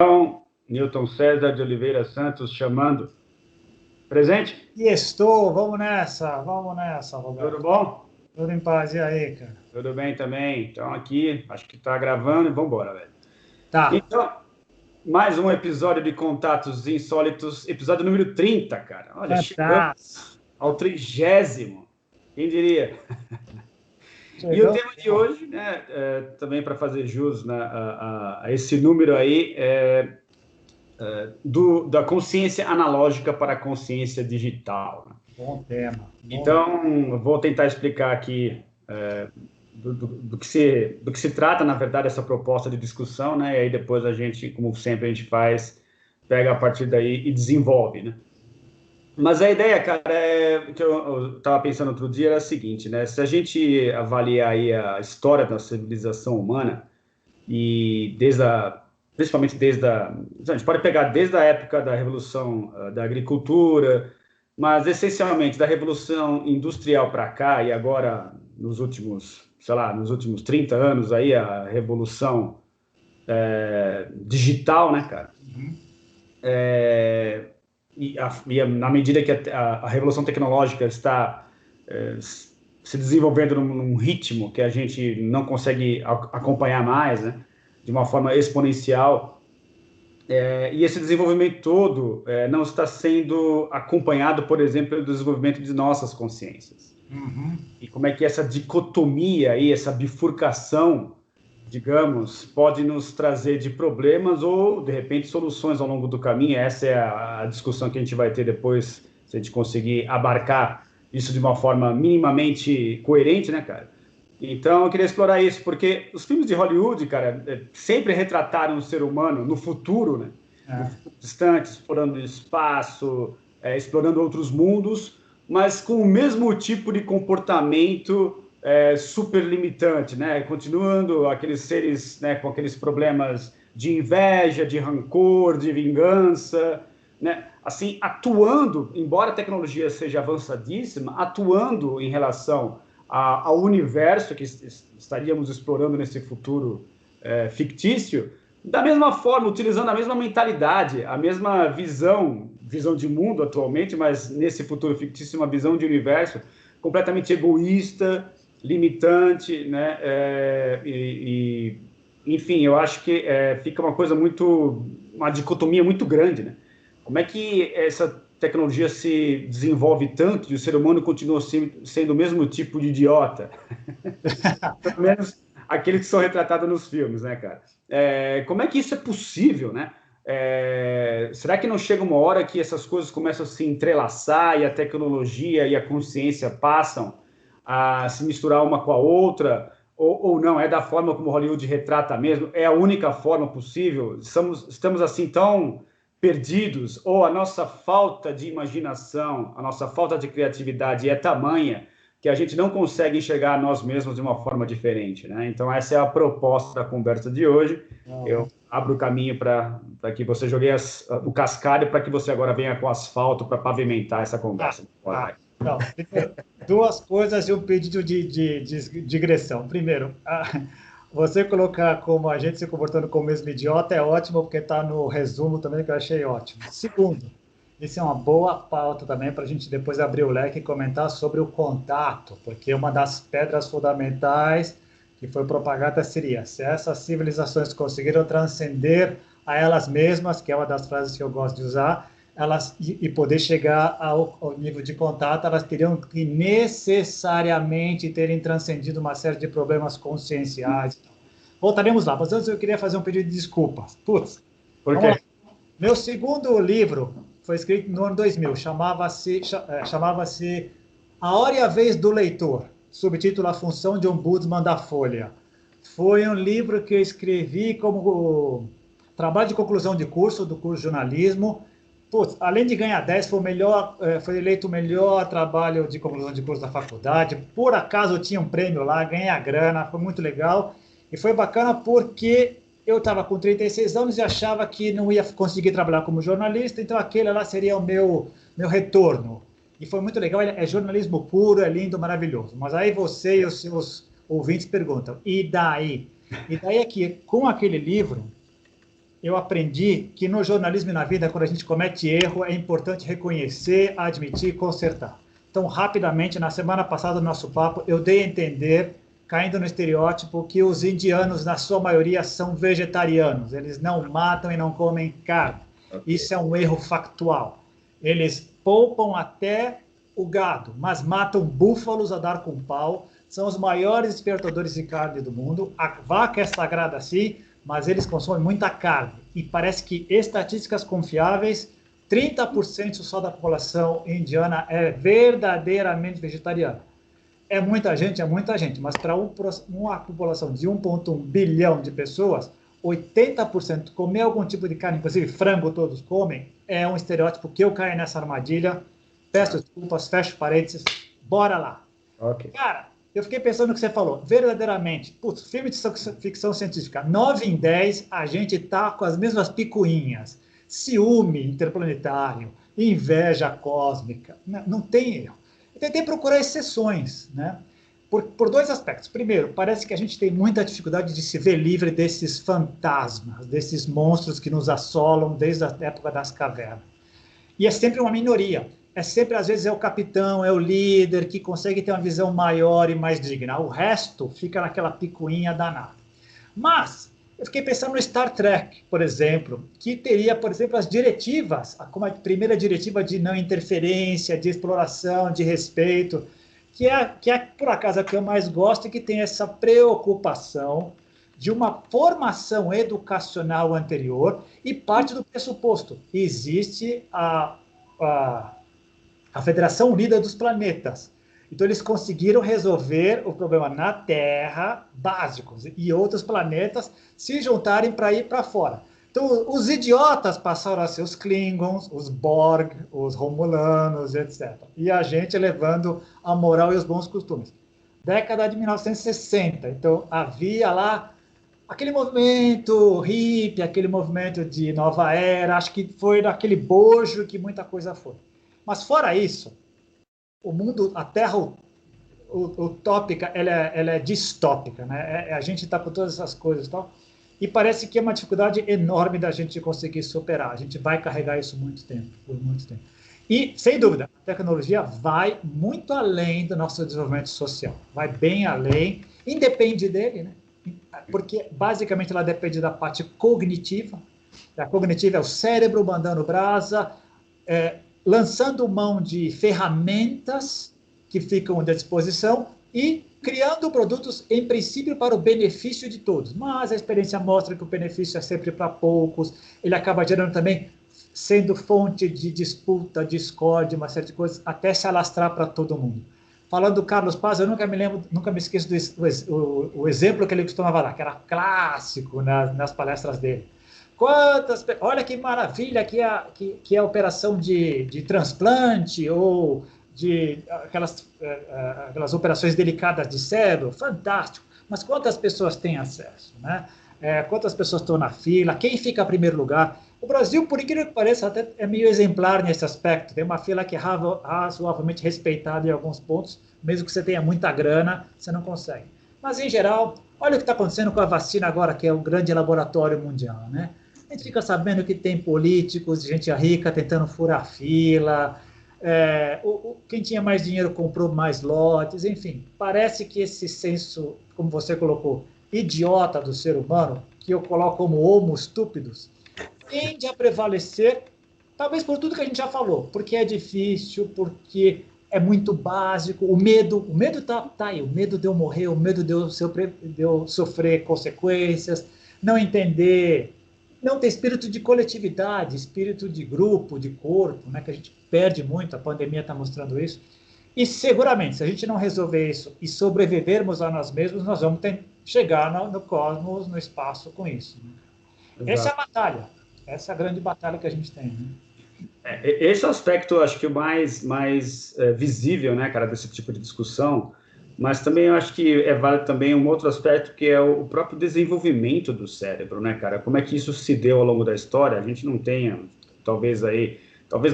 Então, Newton César de Oliveira Santos chamando. Presente? E estou, vamos nessa, Roberto. Tudo bom? Tudo em paz, e aí, cara? Tudo bem também. Então, aqui, acho que está gravando e vamos embora, velho. Tá, Então, mais um episódio de Contatos Insólitos, episódio número 30, cara. Olha, fantástico. chegamos ao 30º. Quem diria? E o Chegou? tema de hoje, né, também para fazer jus, né, a esse número aí, da consciência analógica para a consciência digital, né? Bom tema. Então, eu vou tentar explicar aqui do que se trata, na verdade, essa proposta de discussão, né? E aí depois a gente, como sempre a gente faz, pega a partir daí e desenvolve, né? Mas a ideia, cara, que eu estava pensando outro dia era a seguinte, né? Se a gente avaliar aí a história da civilização humana, e principalmente a gente pode pegar desde a época da Revolução da Agricultura, mas essencialmente da Revolução Industrial para cá, e agora nos últimos, sei lá, nos últimos 30 anos aí, a Revolução Digital, né, cara? Na medida que a revolução tecnológica está se desenvolvendo num ritmo que a gente não consegue acompanhar mais, né, de uma forma exponencial, e esse desenvolvimento todo não está sendo acompanhado, por exemplo, pelo desenvolvimento de nossas consciências. E como é que essa dicotomia aí, essa bifurcação, digamos, pode nos trazer de problemas ou, de repente, soluções ao longo do caminho. Essa é a discussão que a gente vai ter depois, se a gente conseguir abarcar isso de uma forma minimamente coerente, né, cara? Então, eu queria explorar isso, porque os filmes de Hollywood, cara, sempre retrataram o ser humano no futuro, né? No futuro distante, explorando o espaço, explorando outros mundos, mas com o mesmo tipo de comportamento super limitante, né? Continuando aqueles seres, né, com aqueles problemas de inveja, de rancor, de vingança, né? Assim, atuando, embora a tecnologia seja avançadíssima, atuando em relação ao universo que estaríamos explorando nesse futuro fictício, da mesma forma, utilizando a mesma mentalidade, a mesma visão de mundo atualmente, mas nesse futuro fictício, uma visão de universo completamente egoísta, limitante, né? Enfim, eu acho que fica uma dicotomia muito grande, né? Como é que essa tecnologia se desenvolve tanto e o ser humano continua sendo o mesmo tipo de idiota? Pelo menos aqueles que são retratados nos filmes, né, cara? Como é que isso é possível, né? Será que não chega uma hora que essas coisas começam a se entrelaçar e a tecnologia e a consciência passam a se misturar uma com a outra? Ou não, é da forma como Hollywood retrata mesmo? É a única forma possível? Estamos assim tão perdidos? Ou a nossa falta de imaginação, a nossa falta de criatividade é tamanha que a gente não consegue enxergar nós mesmos de uma forma diferente, né? Então, essa é a proposta da conversa de hoje. Eu abro o caminho para que você jogue o cascalho para que você agora venha com asfalto para pavimentar essa conversa. Não, primeiro, duas coisas e um pedido de digressão. Primeiro, você colocar como a gente se comportando como mesmo idiota é ótimo, porque está no resumo também, que eu achei ótimo. Segundo, isso é uma boa pauta também para a gente depois abrir o leque e comentar sobre o contato, porque uma das pedras fundamentais que foi propagada seria: se essas civilizações conseguiram transcender a elas mesmas, que é uma das frases que eu gosto de usar, e poder chegar ao nível de contato, elas teriam que necessariamente terem transcendido uma série de problemas conscienciais. Voltaremos lá, mas antes eu queria fazer um pedido de desculpas. Putz, Por vamos lá. quê? Meu segundo livro foi escrito no ano 2000, chamava-se A Hora e a Vez do Leitor, subtítulo A Função de Ombudsman da Folha. Foi um livro que eu escrevi como trabalho de conclusão de curso, do curso de jornalismo. Putz, além de ganhar 10, foi eleito o melhor trabalho de conclusão de curso da faculdade. Por acaso eu tinha um prêmio lá, ganhei a grana, foi muito legal. E foi bacana porque eu estava com 36 anos e achava que não ia conseguir trabalhar como jornalista, então aquele lá seria o meu retorno. E foi muito legal, é jornalismo puro, é lindo, maravilhoso. Mas aí você e os seus ouvintes perguntam, e daí? E daí é que, com aquele livro, eu aprendi que no jornalismo e na vida, quando a gente comete erro, é importante reconhecer, admitir e consertar. Então, rapidamente, na semana passada, no nosso papo, eu dei a entender, caindo no estereótipo, que os indianos, na sua maioria, são vegetarianos. Eles não matam e não comem carne. Okay. Isso é um erro factual. Eles poupam até o gado, mas matam búfalos a dar com pau. São os maiores exportadores de carne do mundo. A vaca é sagrada, sim, mas eles consomem muita carne. E parece que estatísticas confiáveis, 30% só da população indiana é verdadeiramente vegetariana. É muita gente, mas para uma população de 1,1 bilhão de pessoas, 80% comer algum tipo de carne, inclusive frango todos comem, é um estereótipo que eu caio nessa armadilha. Peço desculpas, fecho parênteses, bora lá. Okay. Cara, eu fiquei pensando no que você falou, verdadeiramente, putz, filme de ficção científica, 9 em 10, a gente tá com as mesmas picuinhas, ciúme interplanetário, inveja cósmica, não tem erro. Eu tentei procurar exceções, né? Por dois aspectos. Primeiro, parece que a gente tem muita dificuldade de se ver livre desses fantasmas, desses monstros que nos assolam desde a época das cavernas. E é sempre uma minoria. É sempre, às vezes, é o capitão, é o líder que consegue ter uma visão maior e mais digna. O resto fica naquela picuinha danada. Mas eu fiquei pensando no Star Trek, por exemplo, que teria, por exemplo, as diretivas, como a primeira diretiva de não interferência, de exploração, de respeito, que é por acaso a que eu mais gosto e que tem essa preocupação de uma formação educacional anterior e parte do pressuposto. Existe a Federação Unida dos Planetas. Então, eles conseguiram resolver o problema na Terra, básicos, e outros planetas se juntarem para ir para fora. Então, os idiotas passaram a ser os Klingons, os Borg, os Romulanos, etc. E a gente levando a moral e os bons costumes. Década de 1960. Então, havia lá aquele movimento hippie, aquele movimento de nova era. Acho que foi daquele bojo que muita coisa foi. Mas, fora isso, o mundo, a Terra utópica, ela é distópica, né? A gente está com todas essas coisas e tal. E parece que é uma dificuldade enorme da gente conseguir superar. A gente vai carregar isso por muito tempo. E, sem dúvida, a tecnologia vai muito além do nosso desenvolvimento social. Vai bem além, independe dele, né? Porque, basicamente, ela depende da parte cognitiva. A cognitiva é o cérebro mandando brasa, lançando mão de ferramentas que ficam à disposição e criando produtos, em princípio, para o benefício de todos. Mas a experiência mostra que o benefício é sempre para poucos, ele acaba gerando também, sendo fonte de disputa, discórdia, uma série de coisas, até se alastrar para todo mundo. Falando do Carlos Paz, eu nunca me esqueço do exemplo que ele costumava dar, que era clássico nas palestras dele. Olha que maravilha que é a operação de transplante ou de aquelas operações delicadas de cérebro, fantástico. Mas quantas pessoas têm acesso, né? Quantas pessoas estão na fila? Quem fica em primeiro lugar? O Brasil, por incrível que pareça, até é meio exemplar nesse aspecto. Tem uma fila que é razoavelmente respeitada em alguns pontos, mesmo que você tenha muita grana, você não consegue. Mas, em geral, olha o que está acontecendo com a vacina agora, que é o grande laboratório mundial, né? A gente fica sabendo que tem políticos, gente rica tentando furar fila, quem tinha mais dinheiro comprou mais lotes, enfim. Parece que esse senso, como você colocou, idiota do ser humano, que eu coloco como homo estúpidos, tende a prevalecer, talvez por tudo que a gente já falou, porque é difícil, porque é muito básico, o medo tá aí, o medo de eu morrer, o medo de eu sofrer consequências, não entender, não ter espírito de coletividade, espírito de grupo, de corpo, né, que a gente perde muito, a pandemia está mostrando isso. E seguramente, se a gente não resolver isso e sobrevivermos a nós mesmos, nós vamos chegar no cosmos, no espaço com isso. Né? Essa é a batalha, essa é a grande batalha que a gente tem. Né? Esse aspecto, acho que o mais visível, né, cara, desse tipo de discussão, mas também eu acho que válido também um outro aspecto, que é o próprio desenvolvimento do cérebro, né, cara? Como é que isso se deu ao longo da história? A gente não tenha, talvez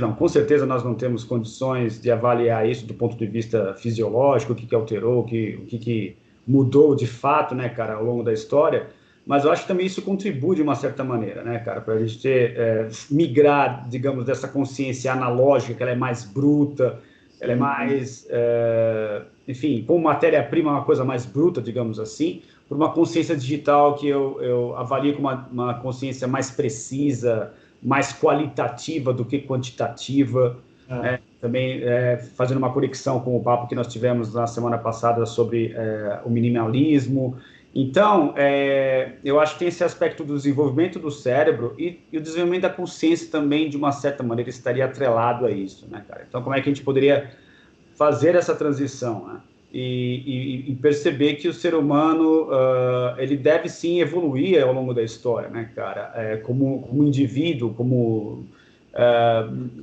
não, com certeza nós não temos condições de avaliar isso do ponto de vista fisiológico, o que alterou, o que mudou de fato, né, cara, ao longo da história, mas eu acho que também isso contribui de uma certa maneira, né, cara, para a gente migrar, digamos, dessa consciência analógica, que ela é mais bruta, ela é mais, enfim, como matéria-prima, uma coisa mais bruta, digamos assim, por uma consciência digital que eu avalio como uma consciência mais precisa, mais qualitativa do que quantitativa, né? Também fazendo uma conexão com o papo que nós tivemos na semana passada sobre o minimalismo. Então, eu acho que tem esse aspecto do desenvolvimento do cérebro e o desenvolvimento da consciência também, de uma certa maneira, estaria atrelado a isso, né, cara? Então, como é que a gente poderia fazer essa transição, né? E perceber que o ser humano, ele deve sim evoluir ao longo da história, né, cara? Como indivíduo, como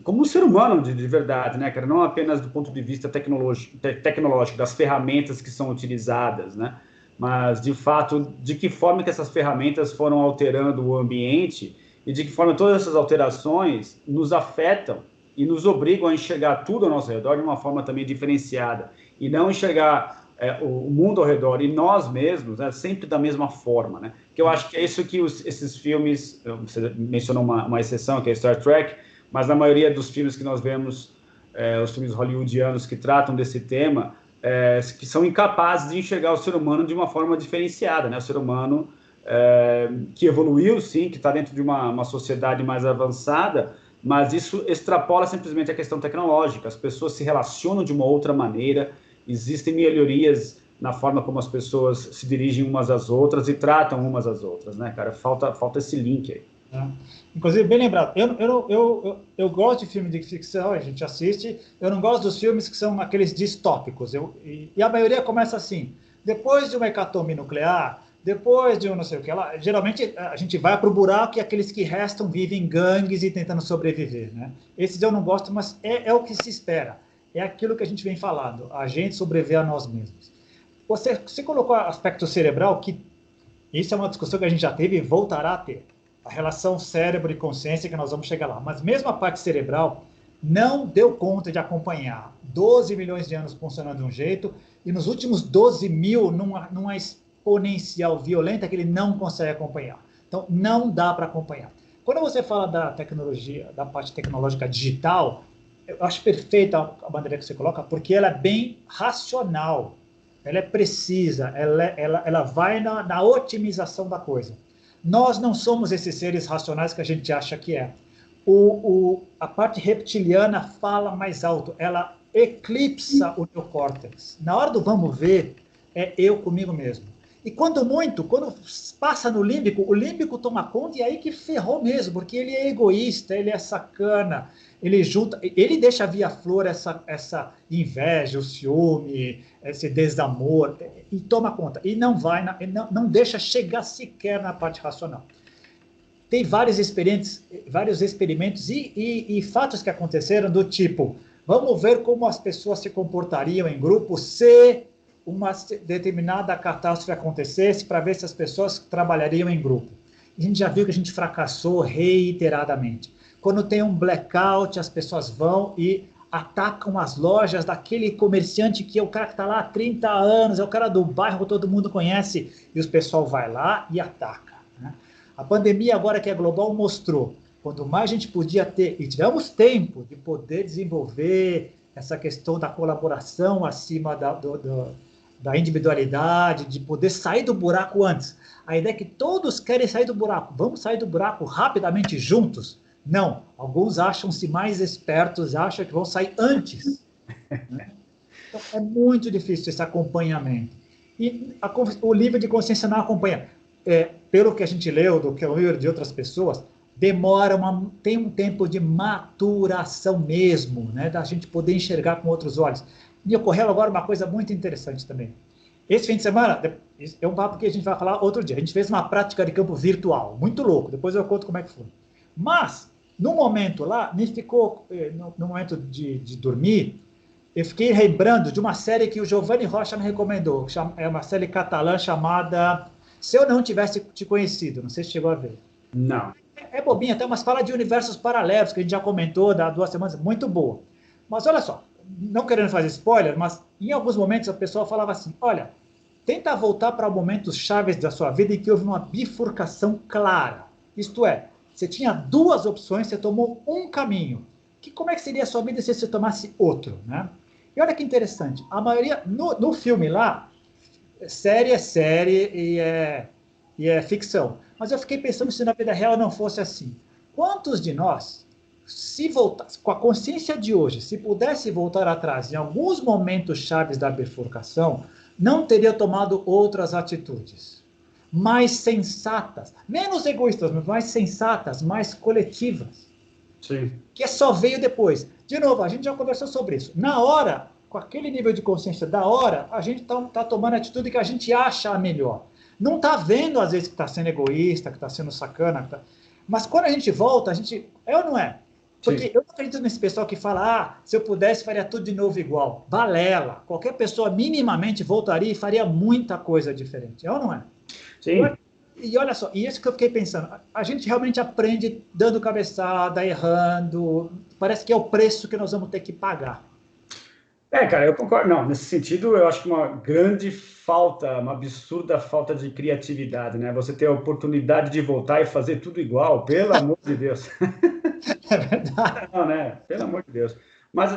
um ser humano de verdade, né, cara? Não apenas do ponto de vista tecnológico, das ferramentas que são utilizadas, né? Mas, de fato, de que forma que essas ferramentas foram alterando o ambiente e de que forma todas essas alterações nos afetam e nos obrigam a enxergar tudo ao nosso redor de uma forma também diferenciada e não enxergar o mundo ao redor e nós mesmos, né, sempre da mesma forma, né? Que eu acho que é isso que esses filmes, você mencionou uma exceção, que é Star Trek, mas na maioria dos filmes que nós vemos, os filmes hollywoodianos que tratam desse tema, que são incapazes de enxergar o ser humano de uma forma diferenciada, né? O ser humano que evoluiu, sim, que está dentro de uma sociedade mais avançada, mas isso extrapola simplesmente a questão tecnológica. As pessoas se relacionam de uma outra maneira, existem melhorias na forma como as pessoas se dirigem umas às outras e tratam umas às outras, né, cara? Falta esse link aí. Inclusive, bem lembrado, eu gosto de filme de ficção, a gente assiste, eu não gosto dos filmes que são aqueles distópicos, e a maioria começa assim, depois de uma hecatombe nuclear, depois de um não sei o que lá, geralmente a gente vai para o buraco e aqueles que restam vivem em gangues e tentando sobreviver, né? Esses eu não gosto, mas é o que se espera, é aquilo que a gente vem falando, a gente sobreviver a nós mesmos. Você colocou aspecto cerebral, que isso é uma discussão que a gente já teve e voltará a ter. A relação cérebro e consciência, que nós vamos chegar lá. Mas mesmo a parte cerebral não deu conta de acompanhar 12 milhões de anos funcionando de um jeito e nos últimos 12 mil numa exponencial violenta que ele não consegue acompanhar. Então, não dá para acompanhar. Quando você fala da tecnologia, da parte tecnológica digital, eu acho perfeita a maneira que você coloca, porque ela é bem racional, ela é precisa, ela vai na otimização da coisa. Nós não somos esses seres racionais que a gente acha que é. A parte reptiliana fala mais alto, ela eclipsa o neocórtex. Na hora do vamos ver, é eu comigo mesmo. E quando passa no límbico, o límbico toma conta e aí que ferrou mesmo, porque ele é egoísta, ele é sacana, ele deixa via flor essa inveja, o ciúme, esse desamor, e toma conta. E não deixa chegar sequer na parte racional. Tem vários experimentos e fatos que aconteceram do tipo, vamos ver como as pessoas se comportariam em grupo se uma determinada catástrofe acontecesse, para ver se as pessoas trabalhariam em grupo. A gente já viu que a gente fracassou reiteradamente. Quando tem um blackout, as pessoas vão e atacam as lojas daquele comerciante que é o cara que está lá há 30 anos, é o cara do bairro que todo mundo conhece, e o pessoal vai lá e ataca, né? A pandemia agora que é global mostrou, quanto mais a gente podia ter, e tivemos tempo de poder desenvolver essa questão da colaboração acima da individualidade, de poder sair do buraco antes. A ideia é que todos querem sair do buraco. Vamos sair do buraco rapidamente juntos? Não. Alguns acham-se mais espertos, acham que vão sair antes, né? Então, é muito difícil esse acompanhamento. E o nível de consciência não acompanha. Pelo que a gente leu do Keller e de outras pessoas, tem um tempo de maturação mesmo, né, da gente poder enxergar com outros olhos. Me ocorreu agora uma coisa muito interessante também. Esse fim de semana, é um papo que a gente vai falar outro dia, a gente fez uma prática de campo virtual, muito louco, depois eu conto como é que foi. Mas, no momento lá, no momento de dormir, eu fiquei lembrando de uma série que o Giovanni Rocha me recomendou, é uma série catalã chamada Se Eu Não Tivesse Te Conhecido, não sei se chegou a ver. Não. É bobinha, até umas fala de universos paralelos, que a gente já comentou há 2 semanas, muito boa. Mas olha só, não querendo fazer spoiler, mas em alguns momentos a pessoa falava assim, olha, tenta voltar para momentos chaves da sua vida em que houve uma bifurcação clara. Isto é, você tinha duas opções, você tomou um caminho. Como é que seria a sua vida se você tomasse outro, né? E olha que interessante, a maioria, no filme lá, série é série e é ficção. Mas eu fiquei pensando se na vida real não fosse assim. Quantos de nós, se voltasse, com a consciência de hoje, se pudesse voltar atrás em alguns momentos chaves da bifurcação, não teria tomado outras atitudes? Mais sensatas, menos egoístas, mas mais sensatas, mais coletivas. Sim. Que só veio depois. De novo, a gente já conversou sobre isso. Na hora, com aquele nível de consciência da hora, a gente está tomando a atitude que a gente acha a melhor. Não está vendo, às vezes, que está sendo egoísta, que está sendo sacana. Mas quando a gente volta, a gente... É ou não é? Porque eu não acredito nesse pessoal que fala, se eu pudesse, faria tudo de novo igual. Balela. Qualquer pessoa minimamente voltaria e faria muita coisa diferente. É ou não é? Sim. E olha só, e isso que eu fiquei pensando, a gente realmente aprende dando cabeçada, errando, parece que é o preço que nós vamos ter que pagar. Cara, eu concordo. Não, nesse sentido, eu acho que uma grande falta, uma absurda falta de criatividade, né? Você ter a oportunidade de voltar e fazer tudo igual, pelo amor de Deus. É verdade. Não, né? Pelo amor de Deus. Mas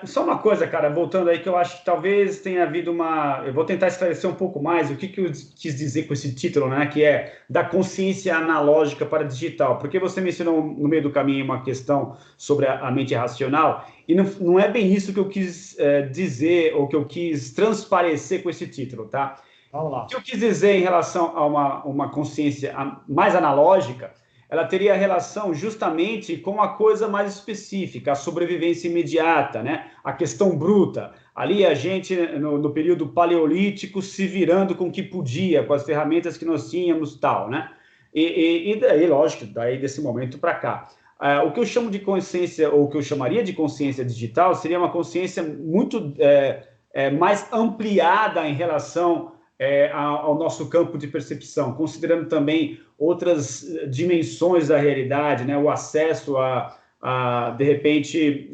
só uma coisa, cara, voltando aí, que eu acho que talvez tenha havido uma... Eu vou tentar esclarecer um pouco mais o que eu quis dizer com esse título, né? Que é da consciência analógica para digital. Porque você mencionou no meio do caminho uma questão sobre a mente racional, e não é bem isso que eu quis dizer, ou que eu quis transparecer com esse título, tá? Vamos lá. O que eu quis dizer em relação a uma consciência mais analógica, ela teria relação justamente com a coisa mais específica, a sobrevivência imediata, né? A questão bruta. Ali a gente, no período paleolítico, se virando com o que podia, com as ferramentas que nós tínhamos, tal, né? E daí, lógico, daí desse momento para cá. O que eu chamo de consciência, ou o que eu chamaria de consciência digital, seria uma consciência muito mais ampliada em relação ao nosso campo de percepção, considerando também outras dimensões da realidade, né? O acesso de repente,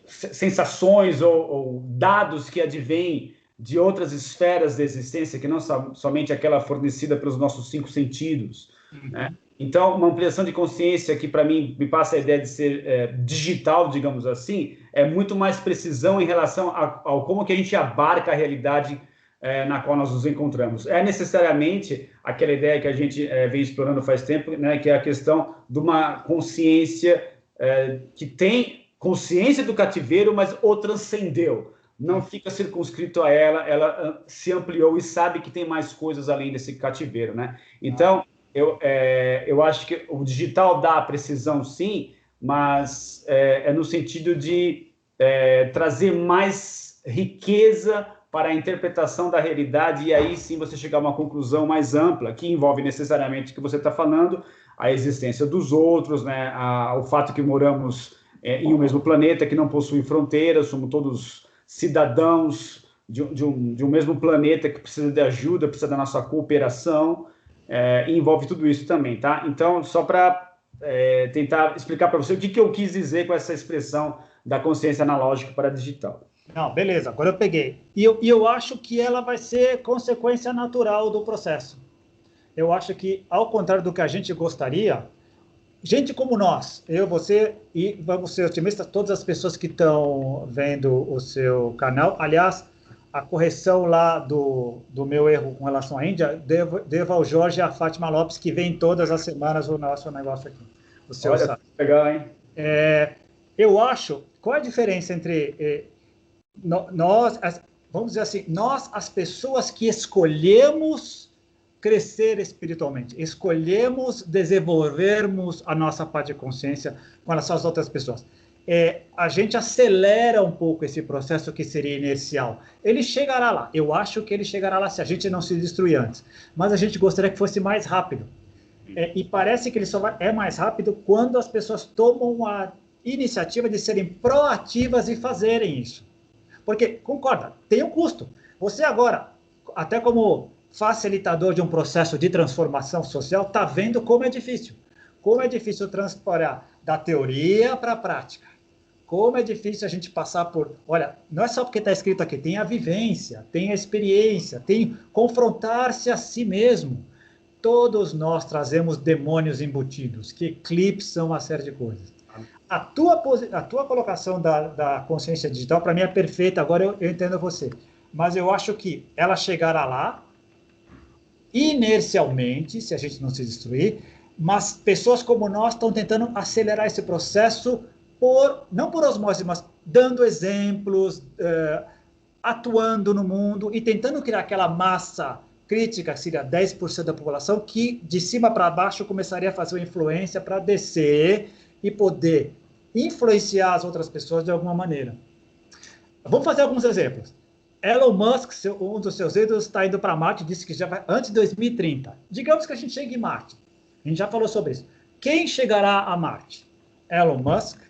sensações ou dados que advêm de outras esferas da existência, que não somente aquela fornecida pelos nossos 5 sentidos, né? Então, uma ampliação de consciência que, para mim, me passa a ideia de ser digital, digamos assim, é muito mais precisão em relação ao como que a gente abarca a realidade na qual nós nos encontramos. É necessariamente aquela ideia que a gente vem explorando faz tempo, né, que é a questão de uma consciência que tem consciência do cativeiro, mas o transcendeu. Não fica circunscrito a ela se ampliou e sabe que tem mais coisas além desse cativeiro, né? Então, eu acho que o digital dá precisão, sim, mas é no sentido de trazer mais riqueza para a interpretação da realidade, e aí sim você chegar a uma conclusão mais ampla, que envolve necessariamente o que você está falando, a existência dos outros, né? O fato que moramos em um mesmo planeta, que não possui fronteiras, somos todos cidadãos de um mesmo planeta que precisa de ajuda, precisa da nossa cooperação, e envolve tudo isso também, tá? Então, só para tentar explicar para você o que eu quis dizer com essa expressão da consciência analógica para digital. Não, beleza, agora eu peguei. E eu acho que ela vai ser consequência natural do processo. Eu acho que, ao contrário do que a gente gostaria, gente como nós, eu, você e vamos ser otimistas, todas as pessoas que estão vendo o seu canal, aliás, a correção lá do meu erro com relação à Índia, devo ao Jorge e à Fátima Lopes, que vem todas as semanas o nosso negócio aqui. O seu Olha, legal, hein? Eu acho, qual é a diferença entre nós, vamos dizer assim, nós, as pessoas que escolhemos crescer espiritualmente, escolhemos desenvolvermos a nossa parte de consciência com relação às outras pessoas. A gente acelera um pouco esse processo que seria inercial. Ele chegará lá, eu acho que ele chegará lá se a gente não se destruir antes, mas a gente gostaria que fosse mais rápido. E parece que ele só é mais rápido quando as pessoas tomam a iniciativa de serem proativas e fazerem isso. Porque, concorda, tem um custo. Você agora, até como facilitador de um processo de transformação social, está vendo como é difícil. Como é difícil transportar da teoria para a prática. como é difícil a gente passar por... Olha, não é só porque está escrito aqui, tem a vivência, tem a experiência, tem confrontar-se a si mesmo. Todos nós trazemos demônios embutidos, que eclipsam uma série de coisas. A tua colocação da consciência digital, para mim, é perfeita, agora eu entendo você. Mas eu acho que ela chegará lá, inercialmente, se a gente não se destruir, mas pessoas como nós estão tentando acelerar esse processo, não por osmose, mas dando exemplos, atuando no mundo e tentando criar aquela massa crítica, que seria 10% da população, que de cima para baixo começaria a fazer uma influência para descer e poder influenciar as outras pessoas de alguma maneira. Vamos fazer alguns exemplos. Elon Musk, um dos seus ídolos, está indo para Marte, disse que já vai antes de 2030. Digamos que a gente chegue em Marte. A gente já falou sobre isso. Quem chegará a Marte? Elon Musk,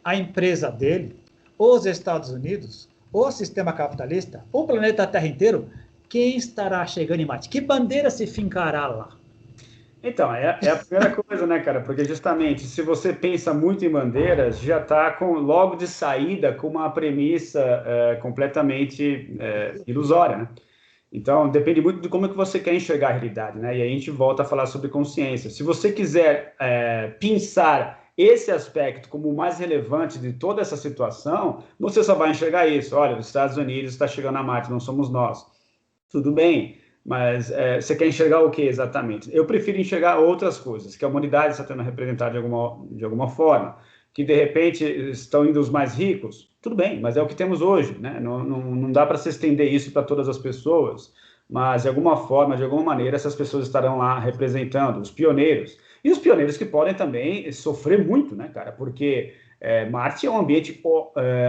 a empresa dele, os Estados Unidos, o sistema capitalista, o planeta Terra inteiro. Quem estará chegando em Marte? Que bandeira se fincará lá? Então, é a primeira coisa, né, cara? Porque justamente, se você pensa muito em bandeiras, já está logo de saída com uma premissa completamente ilusória, né? Então, depende muito de como é que você quer enxergar a realidade, né? E aí a gente volta a falar sobre consciência. Se você quiser pensar esse aspecto como o mais relevante de toda essa situação, você só vai enxergar isso. Olha, os Estados Unidos está chegando a Marte, não somos nós. Tudo bem, mas você quer enxergar o que exatamente? Eu prefiro enxergar outras coisas, que a humanidade está tendo representada de alguma forma, que de repente estão indo os mais ricos, tudo bem, mas é o que temos hoje, né? Não dá para se estender isso para todas as pessoas, mas de alguma forma, de alguma maneira, essas pessoas estarão lá representando os pioneiros, e os pioneiros que podem também sofrer muito, né, cara? Porque Marte é um ambiente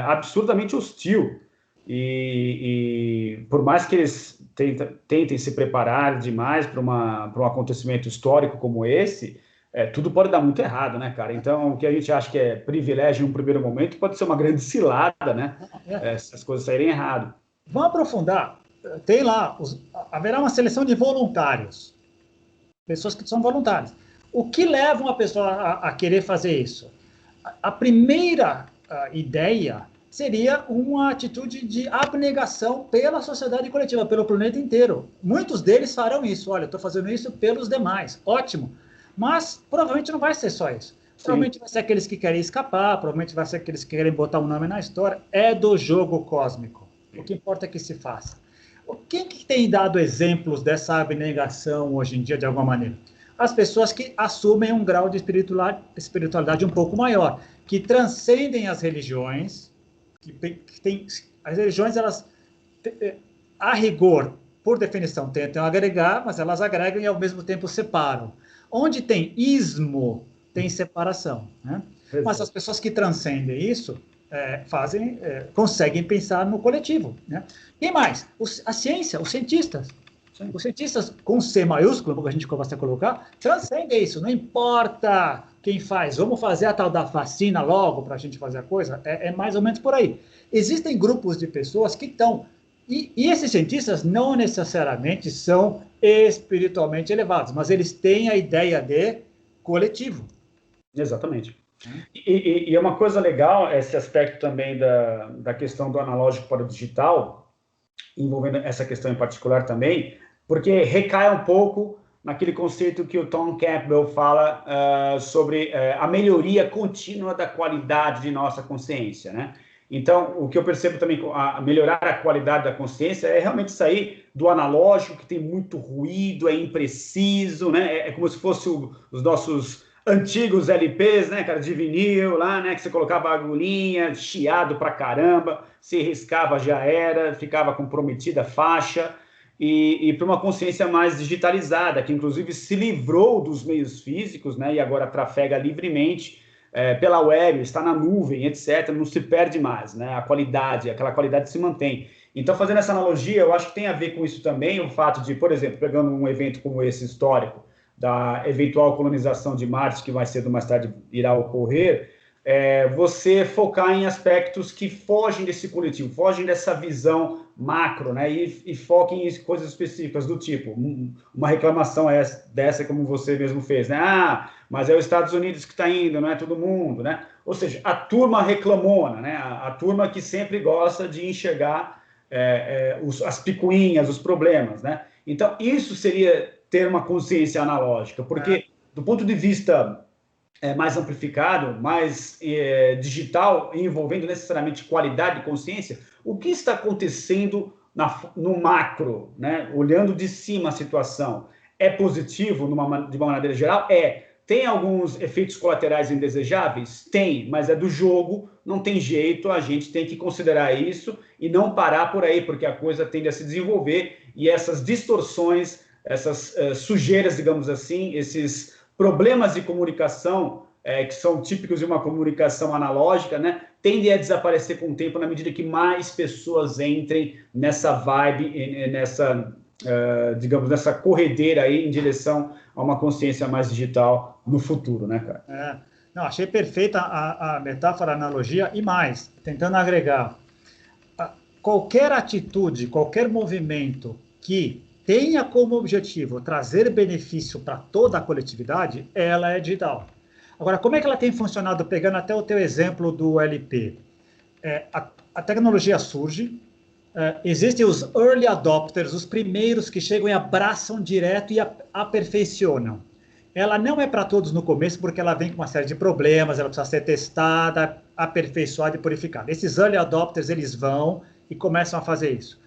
absurdamente hostil, e por mais que eles tentem se preparar demais para um acontecimento histórico como esse, tudo pode dar muito errado, né, cara? Então, o que a gente acha que é privilégio em um primeiro momento pode ser uma grande cilada, né? Se as coisas saírem errado. Vamos aprofundar. Tem lá, haverá uma seleção de voluntários, pessoas que são voluntárias. O que leva uma pessoa a querer fazer isso? A primeira ideia seria uma atitude de abnegação pela sociedade coletiva, pelo planeta inteiro. Muitos deles farão isso. Olha, estou fazendo isso pelos demais. Ótimo. Mas provavelmente não vai ser só isso. Provavelmente vai ser aqueles que querem escapar, provavelmente vai ser aqueles que querem botar um nome na história. É do jogo cósmico. O que importa é que se faça. Quem que tem dado exemplos dessa abnegação hoje em dia, de alguma maneira? As pessoas que assumem um grau de espiritualidade um pouco maior, que transcendem as religiões, as religiões, elas, a rigor, por definição, tentam agregar, mas elas agregam e ao mesmo tempo separam. Onde tem ismo, tem separação, né? Mas as pessoas que transcendem isso conseguem pensar no coletivo, né? Quem mais? A ciência, os cientistas. Sim. Os cientistas com C maiúsculo, como a gente começa a colocar, transcendem isso. Não importa quem faz, vamos fazer a tal da vacina logo para a gente fazer a coisa. É mais ou menos por aí. Existem grupos de pessoas que estão... E esses cientistas não necessariamente são espiritualmente elevados, mas eles têm a ideia de coletivo. Exatamente. E é uma coisa legal esse aspecto também da questão do analógico para o digital, envolvendo essa questão em particular também, porque recai um pouco naquele conceito que o Tom Campbell fala sobre a melhoria contínua da qualidade de nossa consciência, né? Então, o que eu percebo também, melhorar a qualidade da consciência é realmente sair do analógico, que tem muito ruído, é impreciso, né? É como se fosse os nossos antigos LPs, né, cara, de vinil lá, né, que você colocava a agulhinha, chiado pra caramba, se riscava já era, ficava comprometida a faixa, e para uma consciência mais digitalizada, que inclusive se livrou dos meios físicos, né, e agora trafega livremente pela web, está na nuvem, etc., não se perde mais, né, aquela qualidade se mantém. Então, fazendo essa analogia, eu acho que tem a ver com isso também, o fato de, por exemplo, pegando um evento como esse histórico, da eventual colonização de Marte, que mais cedo ou mais tarde irá ocorrer, você focar em aspectos que fogem desse coletivo, fogem dessa visão macro, né? E foquem em coisas específicas do tipo, uma reclamação dessa como você mesmo fez, né? Ah, mas é os Estados Unidos que está indo, não é todo mundo, né? Ou seja, a turma reclamona, né? A turma que sempre gosta de enxergar as picuinhas, os problemas, né? Então, isso seria ter uma consciência analógica, porque do ponto de vista mais amplificado, mais digital, envolvendo necessariamente qualidade de consciência, o que está acontecendo no macro, né? Olhando de cima a situação, é positivo de uma maneira geral? Tem alguns efeitos colaterais indesejáveis? Tem, mas é do jogo, não tem jeito, a gente tem que considerar isso e não parar por aí, porque a coisa tende a se desenvolver e essas distorções, essas sujeiras, digamos assim, esses problemas de comunicação que são típicos de uma comunicação analógica, né, tendem a desaparecer com o tempo na medida que mais pessoas entrem nessa vibe, digamos, nessa corredeira aí em direção a uma consciência mais digital no futuro, né, cara? Não, achei perfeita a metáfora, a analogia, e mais, tentando agregar, qualquer atitude, qualquer movimento que tenha como objetivo trazer benefício para toda a coletividade, ela é digital. Agora, como é que ela tem funcionado, pegando até o teu exemplo do LP? A tecnologia surge, existem os early adopters, os primeiros que chegam e abraçam direto e aperfeiçoam. Ela não é para todos no começo, porque ela vem com uma série de problemas, ela precisa ser testada, aperfeiçoada e purificada. Esses early adopters, eles vão e começam a fazer isso.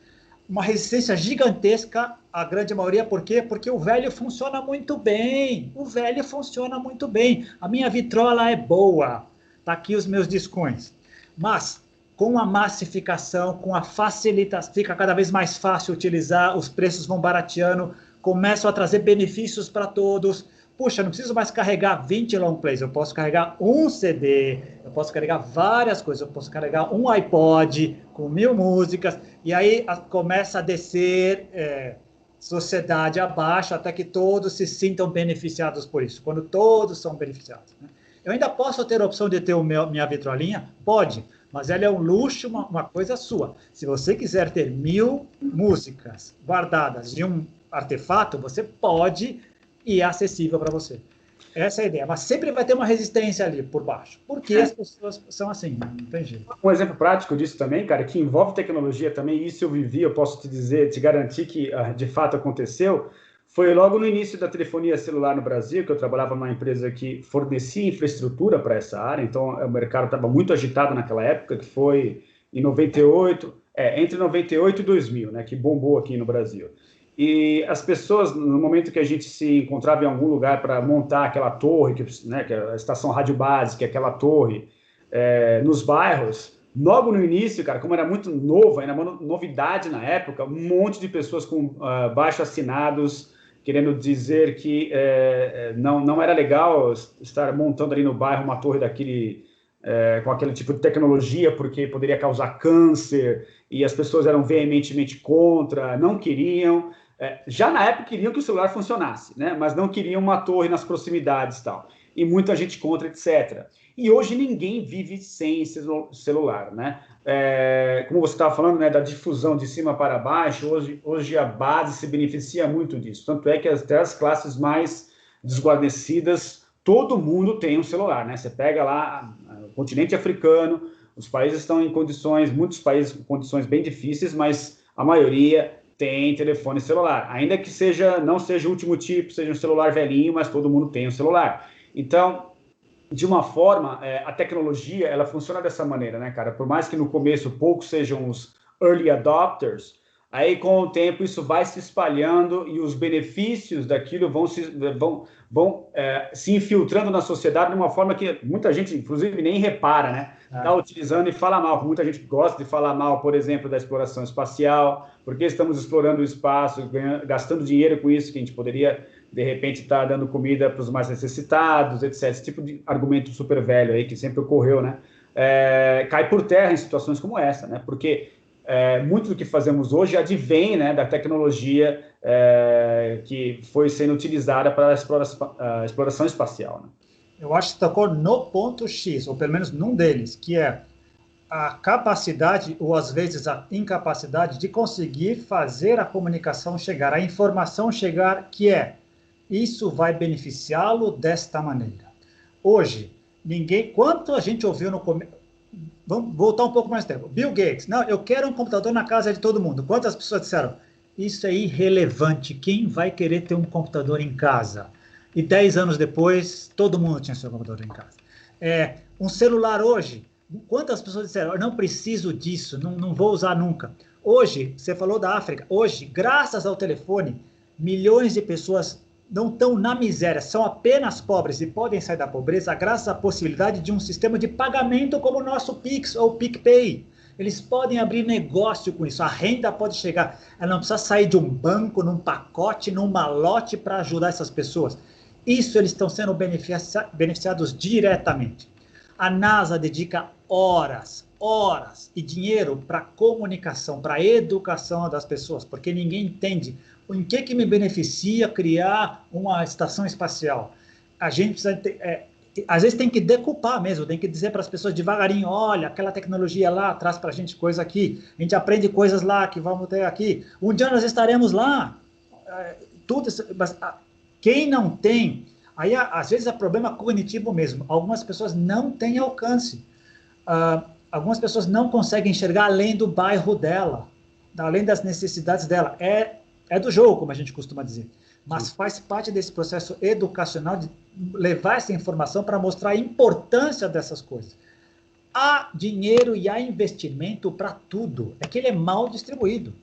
Uma resistência gigantesca, a grande maioria, por quê? Porque o velho funciona muito bem. O velho funciona muito bem. A minha vitrola é boa. Tá aqui os meus discos. Mas, com a massificação, com a facilitação, fica cada vez mais fácil utilizar, os preços vão barateando, começam a trazer benefícios para todos. Puxa, não preciso mais carregar 20 long plays, eu posso carregar um CD, eu posso carregar várias coisas, eu posso carregar um iPod com 1000 músicas, e aí começa a descer sociedade abaixo, até que todos se sintam beneficiados por isso, quando todos são beneficiados. Né? Eu ainda posso ter a opção de ter minha vitrolinha? Pode, mas ela é um luxo, uma coisa sua. Se você quiser ter 1000 músicas guardadas de um artefato, você pode e é acessível para você. Essa é a ideia. Mas sempre vai ter uma resistência ali por baixo. Porque as pessoas são assim, não tem jeito. Um exemplo prático disso também, cara, que envolve tecnologia também, isso eu vivi, eu posso te dizer, te garantir que de fato aconteceu, foi logo no início da telefonia celular no Brasil, que eu trabalhava numa empresa que fornecia infraestrutura para essa área, então o mercado estava muito agitado naquela época, que foi em 98, entre 98 e 2000, né, que bombou aqui no Brasil. E as pessoas, no momento que a gente se encontrava em algum lugar para montar aquela torre, que é a estação rádio base, que é aquela torre, nos bairros, logo no início, cara, como era muito novo, era uma novidade na época, um monte de pessoas com baixo assinados, querendo dizer que não era legal estar montando ali no bairro uma torre com aquele tipo de tecnologia, porque poderia causar câncer, e as pessoas eram veementemente contra, não queriam. Já na época queriam que o celular funcionasse, né? Mas não queriam uma torre nas proximidades e tal. E muita gente contra, etc. E hoje ninguém vive sem celular, né? Como você estava falando, né, da difusão de cima para baixo, hoje a base se beneficia muito disso. Tanto é que até as classes mais desguarnecidas, todo mundo tem um celular, né? Você pega lá o continente africano, os países estão em condições, muitos países com condições bem difíceis, mas a maioria tem telefone celular, ainda que não seja o último tipo, seja um celular velhinho, mas todo mundo tem um celular. Então, de uma forma, a tecnologia, ela funciona dessa maneira, né, cara? Por mais que no começo poucos sejam os early adopters, aí com o tempo isso vai se espalhando e os benefícios daquilo vão se infiltrando na sociedade de uma forma que muita gente, inclusive, nem repara, né? Está utilizando e fala mal. Muita gente gosta de falar mal, por exemplo, da exploração espacial, porque estamos explorando o espaço, gastando dinheiro com isso, que a gente poderia, de repente, estar dando comida para os mais necessitados, etc. Esse tipo de argumento super velho aí, que sempre ocorreu, né? Cai por terra em situações como essa, né? Porque muito do que fazemos hoje advém, né, da tecnologia que foi sendo utilizada para a exploração espacial, né? Eu acho que você tocou no ponto X, ou pelo menos num deles, que é a capacidade, ou às vezes a incapacidade, de conseguir fazer a comunicação chegar, a informação chegar, que isso vai beneficiá-lo desta maneira. Hoje, quanto a gente ouviu no começo, vamos voltar um pouco mais tempo, Bill Gates, não, eu quero um computador na casa de todo mundo. Quantas pessoas disseram, isso é irrelevante, quem vai querer ter um computador em casa? E 10 anos depois, todo mundo tinha seu computador em casa. Um celular hoje, quantas pessoas disseram, eu não preciso disso, não vou usar nunca. Hoje, você falou da África, hoje, graças ao telefone, milhões de pessoas não estão na miséria, são apenas pobres e podem sair da pobreza graças à possibilidade de um sistema de pagamento como o nosso Pix ou PicPay. Eles podem abrir negócio com isso, a renda pode chegar, ela não precisa sair de um banco, num pacote, num malote para ajudar essas pessoas. Isso eles estão sendo beneficiados diretamente. A NASA dedica horas e dinheiro para comunicação, para educação das pessoas, porque ninguém entende em que me beneficia criar uma estação espacial. A gente precisa às vezes tem que decupar mesmo, tem que dizer para as pessoas devagarinho, olha, aquela tecnologia lá traz para a gente coisa aqui, a gente aprende coisas lá que vamos ter aqui, um dia nós estaremos lá, tudo isso, mas quem não tem, aí às vezes é problema cognitivo mesmo, algumas pessoas não têm alcance, algumas pessoas não conseguem enxergar além do bairro dela, além das necessidades dela, é do jogo, como a gente costuma dizer, mas faz parte desse processo educacional de levar essa informação para mostrar a importância dessas coisas. Há dinheiro e há investimento para tudo, é que ele é mal distribuído.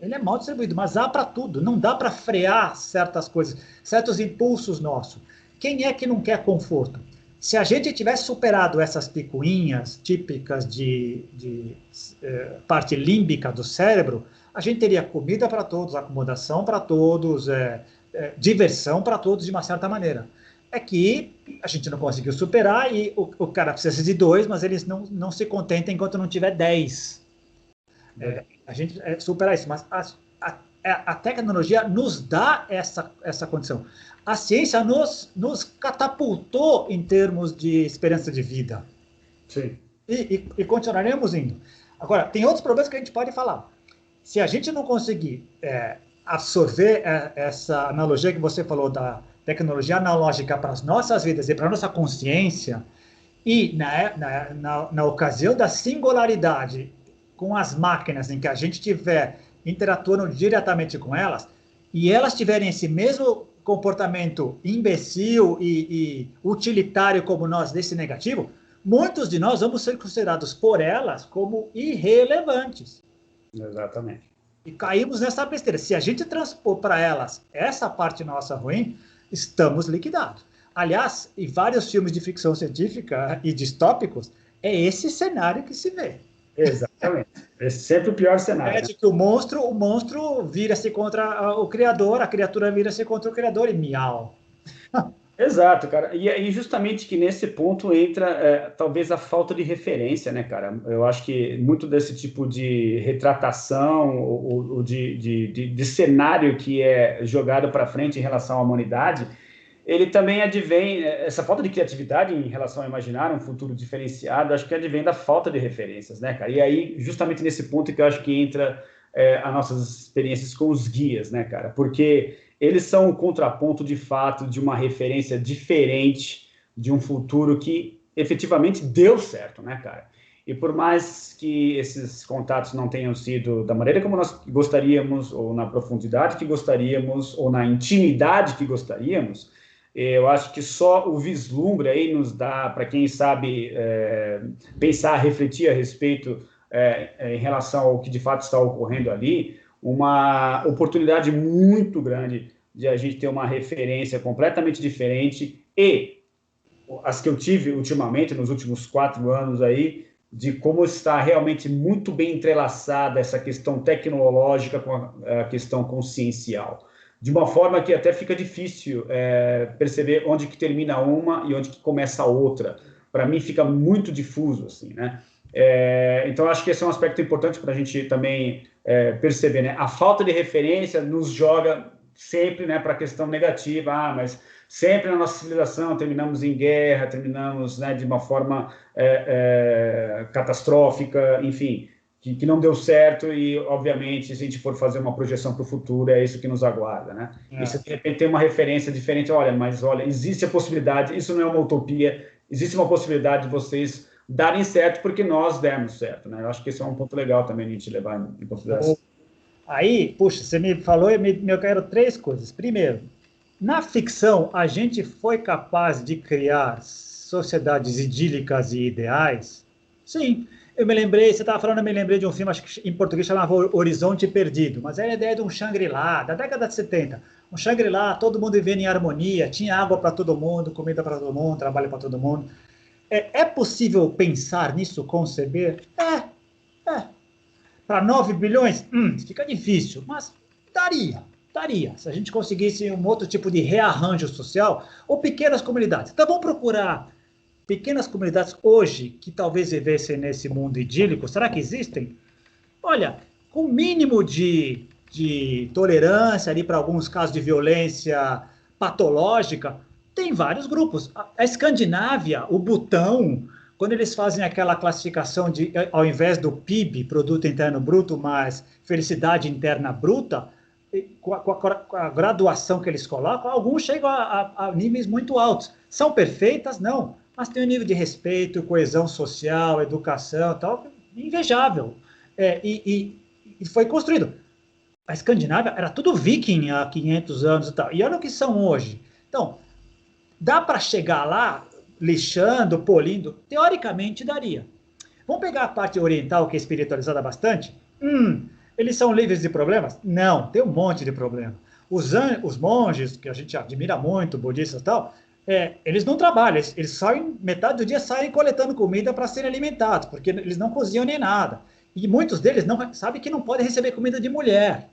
Ele é mal distribuído, mas há para tudo, não dá para frear certas coisas, certos impulsos nossos. Quem é que não quer conforto? Se a gente tivesse superado essas picuinhas típicas de parte límbica do cérebro, a gente teria comida para todos, acomodação para todos, diversão para todos de uma certa maneira. É que a gente não conseguiu superar e o cara precisa de 2, mas eles não se contentam enquanto não tiver 10. A gente supera isso, mas a tecnologia nos dá essa condição. A ciência nos catapultou em termos de esperança de vida. Sim. E continuaremos indo. Agora, tem outros problemas que a gente pode falar. Se a gente não conseguir absorver essa analogia que você falou da tecnologia analógica para as nossas vidas e para a nossa consciência, e na ocasião da singularidade com as máquinas em que a gente estiver interatuando diretamente com elas, e elas tiverem esse mesmo comportamento imbecil e utilitário como nós, desse negativo, muitos de nós vamos ser considerados por elas como irrelevantes. Exatamente. E caímos nessa besteira. Se a gente transpor para elas essa parte nossa ruim, estamos liquidados. Aliás, em vários filmes de ficção científica e distópicos, é esse cenário que se vê. Exatamente. É sempre o pior cenário. É de que o monstro vira-se contra o criador, a criatura vira-se contra o criador e miau. Exato, cara. E justamente que nesse ponto entra talvez a falta de referência, né, cara? Eu acho que muito desse tipo de retratação ou de cenário que é jogado para frente em relação à humanidade, ele também advém, essa falta de criatividade em relação a imaginar um futuro diferenciado, acho que advém da falta de referências, né, cara? E aí, justamente nesse ponto que eu acho que entra as nossas experiências com os guias, né, cara? Porque eles são o contraponto, de fato, de uma referência diferente de um futuro que efetivamente deu certo, né, cara? E por mais que esses contatos não tenham sido da maneira como nós gostaríamos, ou na profundidade que gostaríamos, ou na intimidade que gostaríamos, eu acho que só o vislumbre aí nos dá, para quem sabe pensar, refletir a respeito em relação ao que de fato está ocorrendo ali, uma oportunidade muito grande de a gente ter uma referência completamente diferente e as que eu tive ultimamente, nos últimos 4 anos aí, de como está realmente muito bem entrelaçada essa questão tecnológica com a questão consciencial. De uma forma que até fica difícil perceber onde que termina uma e onde que começa a outra. Para mim fica muito difuso, assim, né? Então, acho que esse é um aspecto importante para a gente também perceber, né? A falta de referência nos joga sempre, né, para a questão negativa, mas sempre na nossa civilização terminamos em guerra, terminamos, né, de uma forma catastrófica, enfim, que não deu certo e, obviamente, se a gente for fazer uma projeção para o futuro, é isso que nos aguarda, né? E se de repente tem uma referência diferente, mas existe a possibilidade, isso não é uma utopia, existe uma possibilidade de vocês darem certo porque nós demos certo, né? Eu acho que esse é um ponto legal também a gente levar em consideração. Aí, puxa, você me falou e eu quero três coisas. Primeiro, na ficção, a gente foi capaz de criar sociedades idílicas e ideais? Sim. Eu me lembrei, você estava falando, eu me lembrei de um filme, acho que em português chamava Horizonte Perdido, mas era a ideia de um Shangri-La, da década de 70. Um Shangri-La, todo mundo vivendo em harmonia, tinha água para todo mundo, comida para todo mundo, trabalho para todo mundo. É possível pensar nisso, conceber? É. Para 9 bilhões? Fica difícil, mas daria. Se a gente conseguisse um outro tipo de rearranjo social, ou pequenas comunidades. Então vamos procurar pequenas comunidades hoje que talvez vivessem nesse mundo idílico. Será que existem? Olha, com o mínimo de tolerância ali para alguns casos de violência patológica, tem vários grupos. A Escandinávia, o Butão, quando eles fazem aquela classificação de, ao invés do PIB, Produto Interno Bruto, mais felicidade interna bruta, com a graduação que eles colocam, alguns chegam a níveis muito altos. São perfeitas? Não. Mas tem um nível de respeito, coesão social, educação e tal, invejável. E foi construído. A Escandinávia era tudo viking há 500 anos e tal. E olha o que são hoje. Então, dá para chegar lá lixando, polindo? Teoricamente daria. Vamos pegar a parte oriental, que é espiritualizada bastante? Eles são livres de problemas? Não, tem um monte de problema. Os monges, que a gente admira muito, budistas e tal, eles não trabalham, eles saem, metade do dia saem coletando comida para serem alimentados, porque eles não cozinham nem nada. E muitos deles não sabem que não podem receber comida de mulher.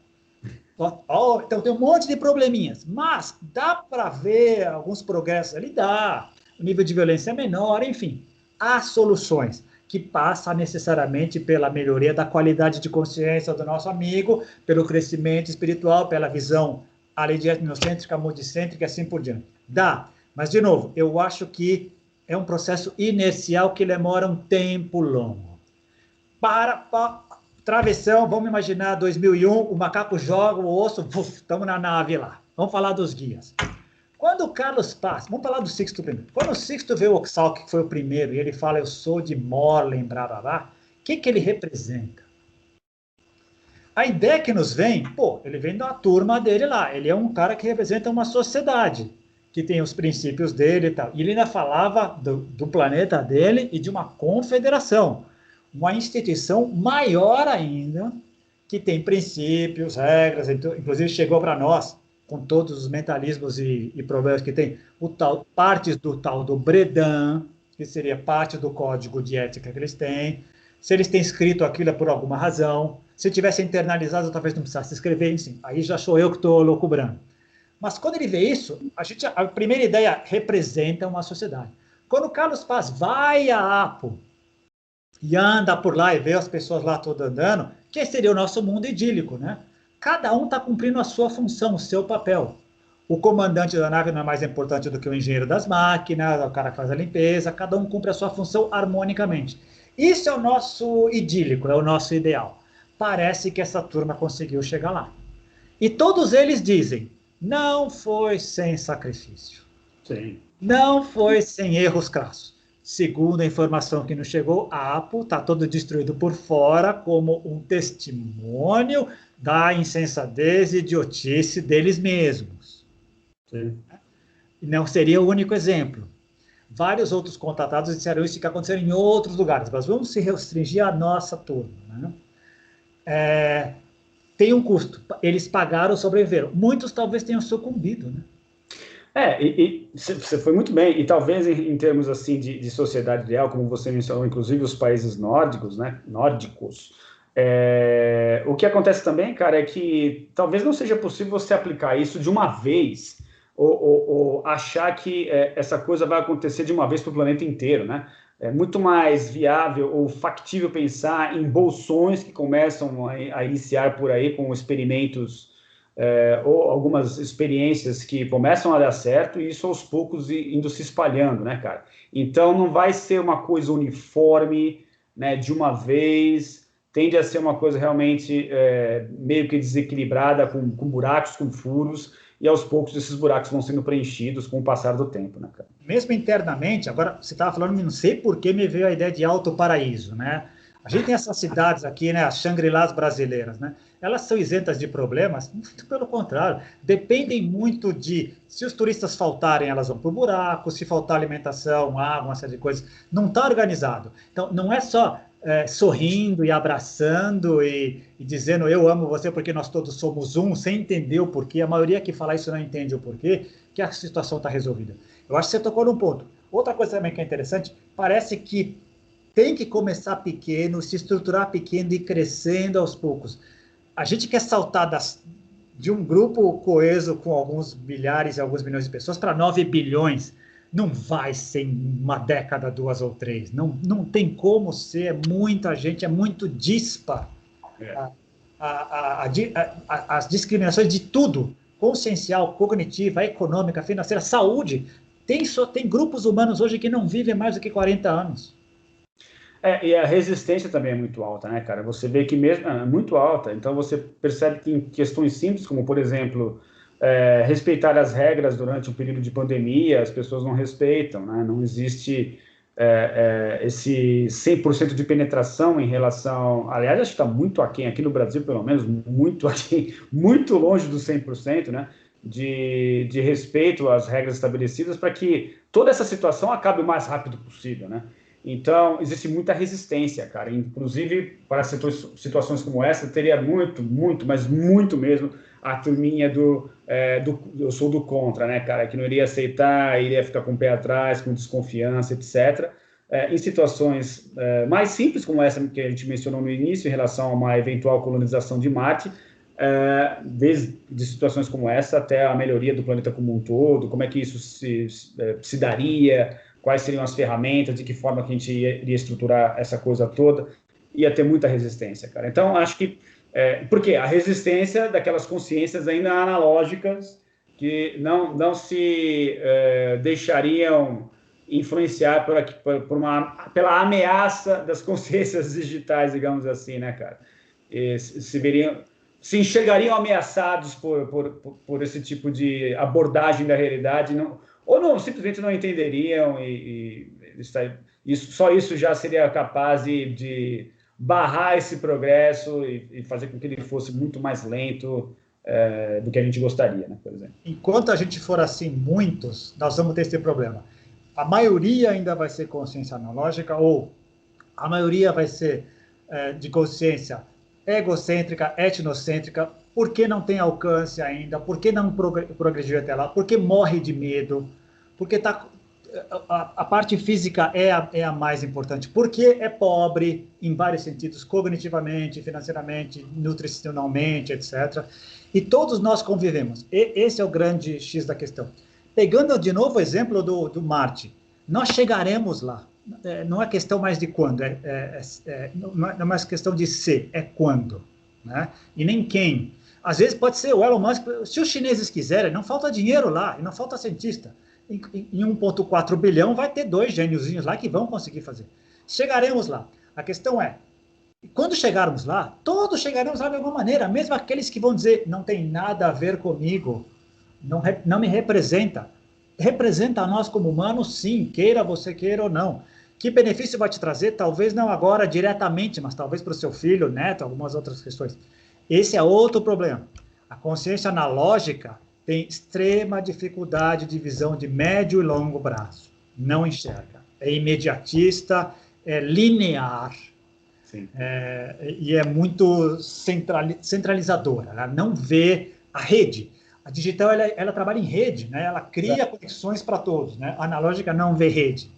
Então tem um monte de probleminhas, mas dá para ver alguns progressos ali, dá. O nível de violência é menor, enfim. Há soluções que passam necessariamente pela melhoria da qualidade de consciência do nosso amigo, pelo crescimento espiritual, pela visão além de etnocêntrica, multicêntrica e assim por diante. Dá, mas de novo, eu acho que é um processo inercial que demora um tempo longo. Travessão, vamos imaginar 2001, o macaco joga o osso, estamos na nave lá. Vamos falar dos guias. Quando o Carlos Paz, vamos falar do Sixto primeiro. Quando o Sixto vê o Oxalc, que foi o primeiro, e ele fala, eu sou de Morlen, blá, blá, blá, o que ele representa? A ideia que nos vem, ele vem da turma dele lá, ele é um cara que representa uma sociedade, que tem os princípios dele e tal. E ele ainda falava do planeta dele e de uma confederação, uma instituição maior ainda, que tem princípios, regras, inclusive chegou para nós, com todos os mentalismos e problemas que tem, partes do tal do Bredan, que seria parte do código de ética que eles têm. Se eles têm escrito aquilo é por alguma razão. Se tivesse internalizado, talvez não precisasse escrever, enfim. Aí já sou eu que estou loucubrando. Mas quando ele vê isso, a primeira ideia representa uma sociedade. Quando o Carlos Paz vai a Apo e anda por lá e vê as pessoas lá todas andando, que seria o nosso mundo idílico, né? Cada um está cumprindo a sua função, o seu papel. O comandante da nave não é mais importante do que o engenheiro das máquinas, o cara que faz a limpeza, cada um cumpre a sua função harmonicamente. Isso é o nosso idílico, é o nosso ideal. Parece que essa turma conseguiu chegar lá. E todos eles dizem, não foi sem sacrifício. Sim. Não foi sem erros crassos. Segundo a informação que nos chegou, a Apo está todo destruído por fora como um testemunho da insensatez e idiotice deles mesmos. Sim. E não seria o único exemplo. Vários outros contatados disseram isso que aconteceram em outros lugares, mas vamos se restringir à nossa turma. Né? Tem um custo. Eles pagaram, sobreviveram. Muitos talvez tenham sucumbido, né? Você foi muito bem, e talvez em termos assim de sociedade ideal, como você mencionou, inclusive os países nórdicos, né, o que acontece também, cara, é que talvez não seja possível você aplicar isso de uma vez, ou achar que essa coisa vai acontecer de uma vez para o planeta inteiro, né? É muito mais viável ou factível pensar em bolsões que começam a iniciar por aí com experimentos ou algumas experiências que começam a dar certo e isso aos poucos indo se espalhando, né, cara? Então não vai ser uma coisa uniforme, né, de uma vez, tende a ser uma coisa realmente meio que desequilibrada, com buracos, com furos, e aos poucos esses buracos vão sendo preenchidos com o passar do tempo, né, cara? Mesmo internamente, agora você estava falando, não sei por que me veio a ideia de Alto Paraíso, né? A gente tem essas cidades aqui, né, as Shangri-Las brasileiras, né? Elas são isentas de problemas? Muito pelo contrário, dependem muito de, se os turistas faltarem, elas vão para o buraco, se faltar alimentação, água, uma série de coisas, não está organizado. Então, não é só sorrindo e abraçando e dizendo eu amo você porque nós todos somos um, sem entender o porquê, a maioria que fala isso não entende o porquê, que a situação está resolvida. Eu acho que você tocou num ponto. Outra coisa também que é interessante, parece que tem que começar pequeno, se estruturar pequeno e ir crescendo aos poucos. A gente quer saltar de um grupo coeso com alguns milhares e alguns milhões de pessoas para 9 bilhões. Não vai ser em uma década, 2 ou 3. Não tem como ser, muita gente, é muito dispar. As discriminações de tudo, consciencial, cognitiva, econômica, financeira, saúde, tem grupos humanos hoje que não vivem mais do que 40 anos. E a resistência também é muito alta, né, cara? Você vê que mesmo é muito alta, então você percebe que em questões simples, como, por exemplo, respeitar as regras durante um período de pandemia, as pessoas não respeitam, né? Não existe esse 100% de penetração em relação... Aliás, acho que está muito aquém, aqui no Brasil, pelo menos, muito aquém, muito longe do 100%, né? De respeito às regras estabelecidas para que toda essa situação acabe o mais rápido possível, né? Então, existe muita resistência, cara. Inclusive, para situações como essa, teria muito, mas muito mesmo, a turminha eu sou do contra, né, cara? Que não iria aceitar, iria ficar com o pé atrás, com desconfiança, etc. Em situações mais simples, como essa que a gente mencionou no início, em relação a uma eventual colonização de Marte, desde situações como essa até a melhoria do planeta como um todo, como é que isso se daria, quais seriam as ferramentas, de que forma que a gente iria estruturar essa coisa toda, ia ter muita resistência, cara. Então, acho que... porque a resistência daquelas consciências ainda analógicas que não se deixariam influenciar pela ameaça das consciências digitais, digamos assim, né, cara? Se enxergariam ameaçados por esse tipo de abordagem da realidade, simplesmente não entenderiam só isso já seria capaz de barrar esse progresso e fazer com que ele fosse muito mais lento do que a gente gostaria, né, por exemplo. Enquanto a gente for assim, muitos, nós vamos ter esse problema. A maioria ainda vai ser consciência analógica ou a maioria vai ser de consciência egocêntrica, etnocêntrica, porque não tem alcance ainda, porque não progrediu até lá, porque morre de medo, porque a parte física é a mais importante, porque é pobre em vários sentidos, cognitivamente, financeiramente, nutricionalmente, etc. E todos nós convivemos. Esse é o grande X da questão. Pegando de novo o exemplo do Marte, nós chegaremos lá. Não é questão mais de quando, não é mais questão de se, é quando, né? E nem quem. Às vezes pode ser o Elon Musk, se os chineses quiserem, não falta dinheiro lá, e não falta cientista. Em 1,4 bilhão vai ter 2 gêniozinhos lá que vão conseguir fazer. Chegaremos lá. A questão é, quando chegarmos lá, todos chegaremos lá de alguma maneira, mesmo aqueles que vão dizer, não tem nada a ver comigo, não me representa. Representa a nós como humanos, sim, queira você queira ou não. Que benefício vai te trazer? Talvez não agora diretamente, mas talvez para o seu filho, neto, algumas outras questões. Esse é outro problema. A consciência analógica tem extrema dificuldade de visão de médio e longo prazo. Não enxerga. É imediatista, é linear. Sim. E é muito centralizadora. Ela não vê a rede. A digital ela trabalha em rede, né? Ela cria conexões para todos. Né? A analógica não vê rede.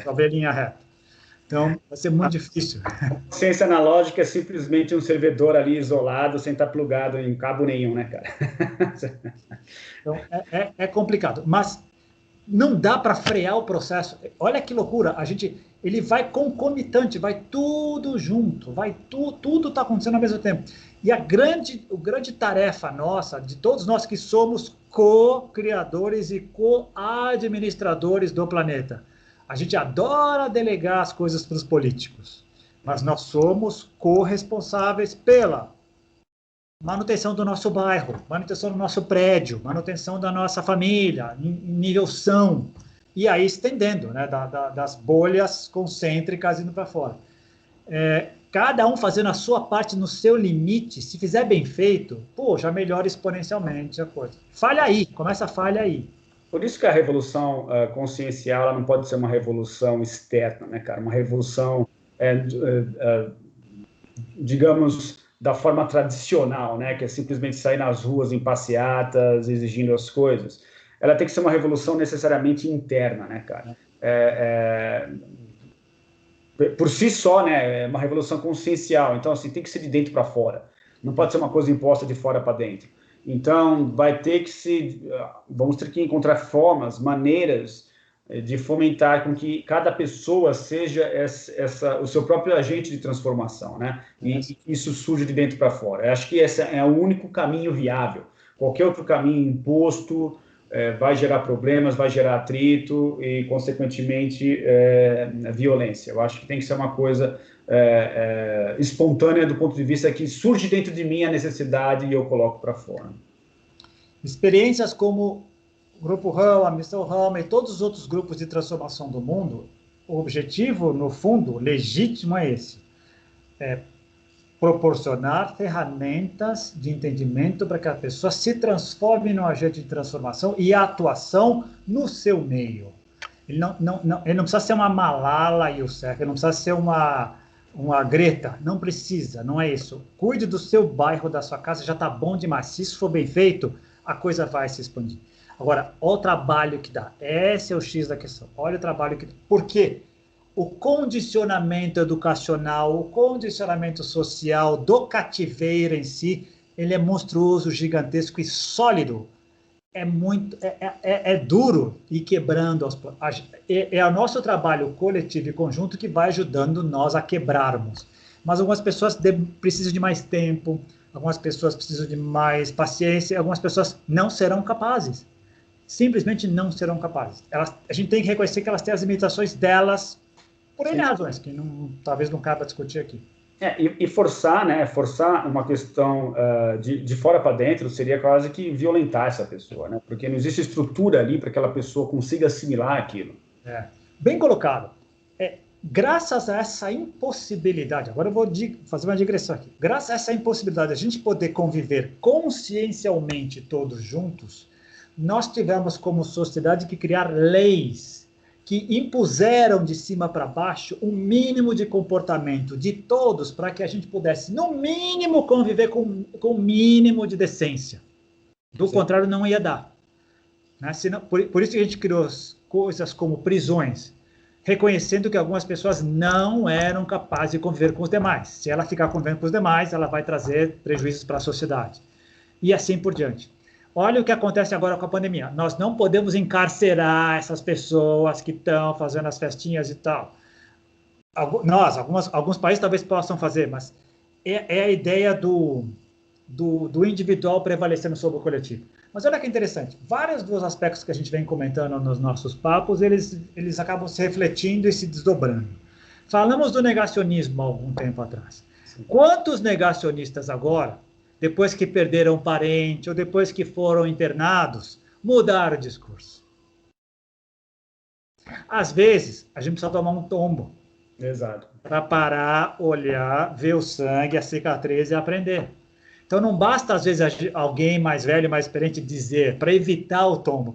Só vê linha reta. Então, vai ser muito difícil. A ciência analógica é simplesmente um servidor ali isolado, sem estar plugado em cabo nenhum, né, cara? Então, é complicado. Mas não dá para frear o processo. Olha que loucura. Ele vai concomitante, vai tudo junto, tudo está acontecendo ao mesmo tempo. E o grande tarefa nossa, de todos nós que somos co-criadores e co-administradores do planeta, a gente adora delegar as coisas para os políticos, mas nós somos corresponsáveis pela manutenção do nosso bairro, manutenção do nosso prédio, manutenção da nossa família, em nível são, e aí estendendo, né, das bolhas concêntricas indo para fora. Cada um fazendo a sua parte no seu limite, se fizer bem feito, já melhora exponencialmente a coisa. Falha aí, começa a falha aí. Por isso que a revolução consciencial ela não pode ser uma revolução externa, né, cara? Uma revolução, digamos, da forma tradicional, né? Que é simplesmente sair nas ruas em passeatas, exigindo as coisas. Ela tem que ser uma revolução necessariamente interna, né, cara? Por si só, né, é uma revolução consciencial. Então, assim, tem que ser de dentro para fora. Não pode ser uma coisa imposta de fora para dentro. Então, vamos ter que encontrar formas, maneiras de fomentar com que cada pessoa seja o seu próprio agente de transformação, né? E isso surge de dentro para fora. Eu acho que esse é o único caminho viável. Qualquer outro caminho imposto vai gerar problemas, vai gerar atrito e, consequentemente, violência. Eu acho que tem que ser uma coisa espontânea do ponto de vista que surge dentro de mim a necessidade e eu coloco para fora. Experiências como o Grupo Rama, a Missão Rama e todos os outros grupos de transformação do mundo, o objetivo, no fundo, legítimo é esse. Proporcionar ferramentas de entendimento para que a pessoa se transforme no agente de transformação e a atuação no seu meio. Ele não precisa ser uma Malala Yousafzai, ele não precisa ser uma Greta, não precisa, não é isso. Cuide do seu bairro, da sua casa, já está bom demais. Se isso for bem feito, a coisa vai se expandir. Agora, olha o trabalho que dá. Esse é o X da questão. Olha o trabalho que dá. Por quê? O condicionamento educacional, o condicionamento social do cativeiro em si, ele é monstruoso, gigantesco e sólido. É duro e quebrando. É o nosso trabalho coletivo e conjunto que vai ajudando nós a quebrarmos. Mas algumas pessoas precisam de mais tempo, algumas pessoas precisam de mais paciência, algumas pessoas não serão capazes. Simplesmente não serão capazes. A gente tem que reconhecer que elas têm as limitações delas, por N razões, que talvez não cabe discutir aqui. E forçar, né? Forçar uma questão de fora para dentro seria quase que violentar essa pessoa, né? Porque não existe estrutura ali para que aquela pessoa consiga assimilar aquilo. Bem colocado. Graças a essa impossibilidade, agora eu vou fazer uma digressão aqui. Graças a essa impossibilidade de a gente poder conviver consciencialmente todos juntos, nós tivemos como sociedade que criar leis que impuseram de cima para baixo um mínimo de comportamento de todos para que a gente pudesse, no mínimo, conviver com um mínimo de decência. Do contrário, não ia dar. Né? Por isso que a gente criou coisas como prisões, reconhecendo que algumas pessoas não eram capazes de conviver com os demais. Se ela ficar convivendo com os demais, ela vai trazer prejuízos para a sociedade. E assim por diante. Olha o que acontece agora com a pandemia. Nós não podemos encarcerar essas pessoas que estão fazendo as festinhas e tal. Alguns países talvez possam fazer, mas é a ideia do individual prevalecendo sobre o coletivo. Mas olha que interessante. Vários dos aspectos que a gente vem comentando nos nossos papos, eles acabam se refletindo e se desdobrando. Falamos do negacionismo há algum tempo atrás. Quantos negacionistas agora, depois que perderam um parente ou depois que foram internados, mudaram o discurso? Às vezes, a gente precisa tomar um tombo. Exato. Para parar, olhar, ver o sangue, a cicatriz e aprender. Então, não basta, às vezes, alguém mais velho, mais experiente dizer, para evitar o tombo,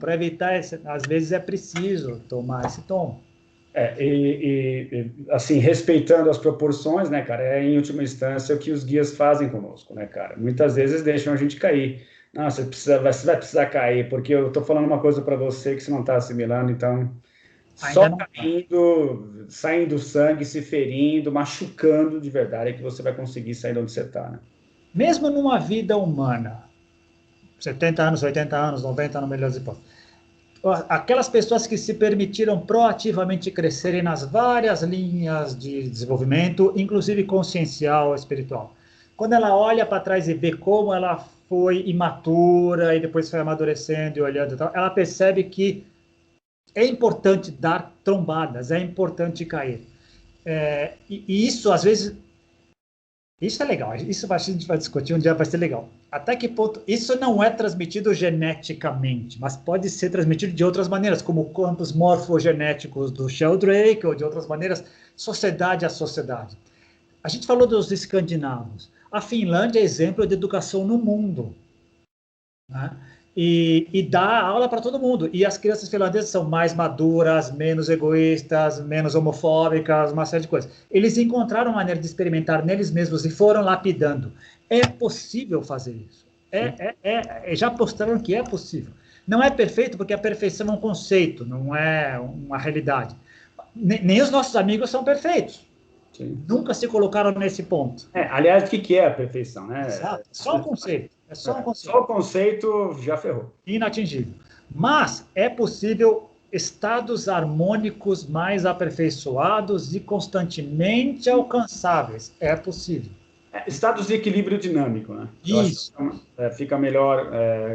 às vezes é preciso tomar esse tombo. Assim, respeitando as proporções, né, cara, em última instância, o que os guias fazem conosco, né, cara? Muitas vezes deixam a gente cair. Não, você vai precisar cair, porque eu estou falando uma coisa para você que você não está assimilando, então, só caindo, saindo sangue, se ferindo, machucando de verdade, é que você vai conseguir sair de onde você está, né? Mesmo numa vida humana, 70 anos, 80 anos, 90 anos, melhores hipóteses, aquelas pessoas que se permitiram proativamente crescerem nas várias linhas de desenvolvimento, inclusive consciencial, espiritual, quando ela olha para trás e vê como ela foi imatura e depois foi amadurecendo e olhando e tal, ela percebe que é importante dar trombadas, é importante cair. E isso, às vezes, isso é legal, isso a gente vai discutir um dia, vai ser legal. Até que ponto isso não é transmitido geneticamente, mas pode ser transmitido de outras maneiras, como campos morfogenéticos do Sheldrake, ou de outras maneiras, sociedade a sociedade. A gente falou dos escandinavos. A Finlândia é exemplo de educação no mundo, né? E dá aula para todo mundo. E as crianças finlandesas são mais maduras, menos egoístas, menos homofóbicas, uma série de coisas. Eles encontraram maneira de experimentar neles mesmos e foram lapidando. É possível fazer isso. Já mostraram que é possível. Não é perfeito, porque a perfeição é um conceito, não é uma realidade. Nem os nossos amigos são perfeitos. Sim. Nunca se colocaram nesse ponto. Aliás, o que é a perfeição, né? Exato. Só um conceito. É só um conceito. Só o conceito já ferrou. Inatingível. Mas é possível estados harmônicos mais aperfeiçoados e constantemente alcançáveis. É possível. Estados de equilíbrio dinâmico, né? Isso. Fica melhor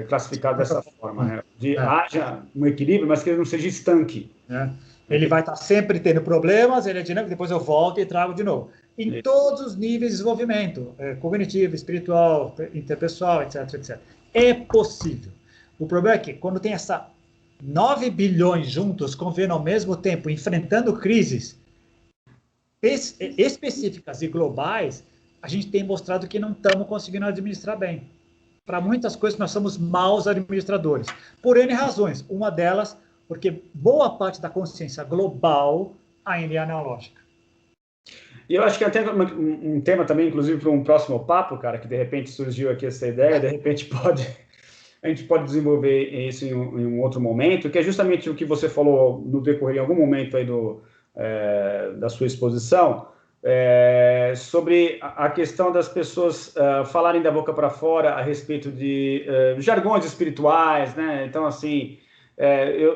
classificado dessa forma, né? Haja um equilíbrio, mas que ele não seja estanque. Ele vai estar sempre tendo problemas, ele é dinâmico, depois eu volto e trago de novo. Em todos os níveis de desenvolvimento, cognitivo, espiritual, interpessoal, etc, etc. É possível. O problema é que quando tem 9 bilhões juntos convivendo ao mesmo tempo, enfrentando crises específicas e globais, a gente tem mostrado que não estamos conseguindo administrar bem. Para muitas coisas, nós somos maus administradores. Por N razões. Uma delas, porque boa parte da consciência global ainda é analógica. E eu acho que até um tema também, inclusive, para um próximo papo, cara, que de repente surgiu aqui essa ideia, de repente a gente pode desenvolver isso em um outro momento, que é justamente o que você falou no decorrer em algum momento aí da sua exposição, sobre a questão das pessoas falarem da boca para fora a respeito de jargões espirituais, né? Então, assim,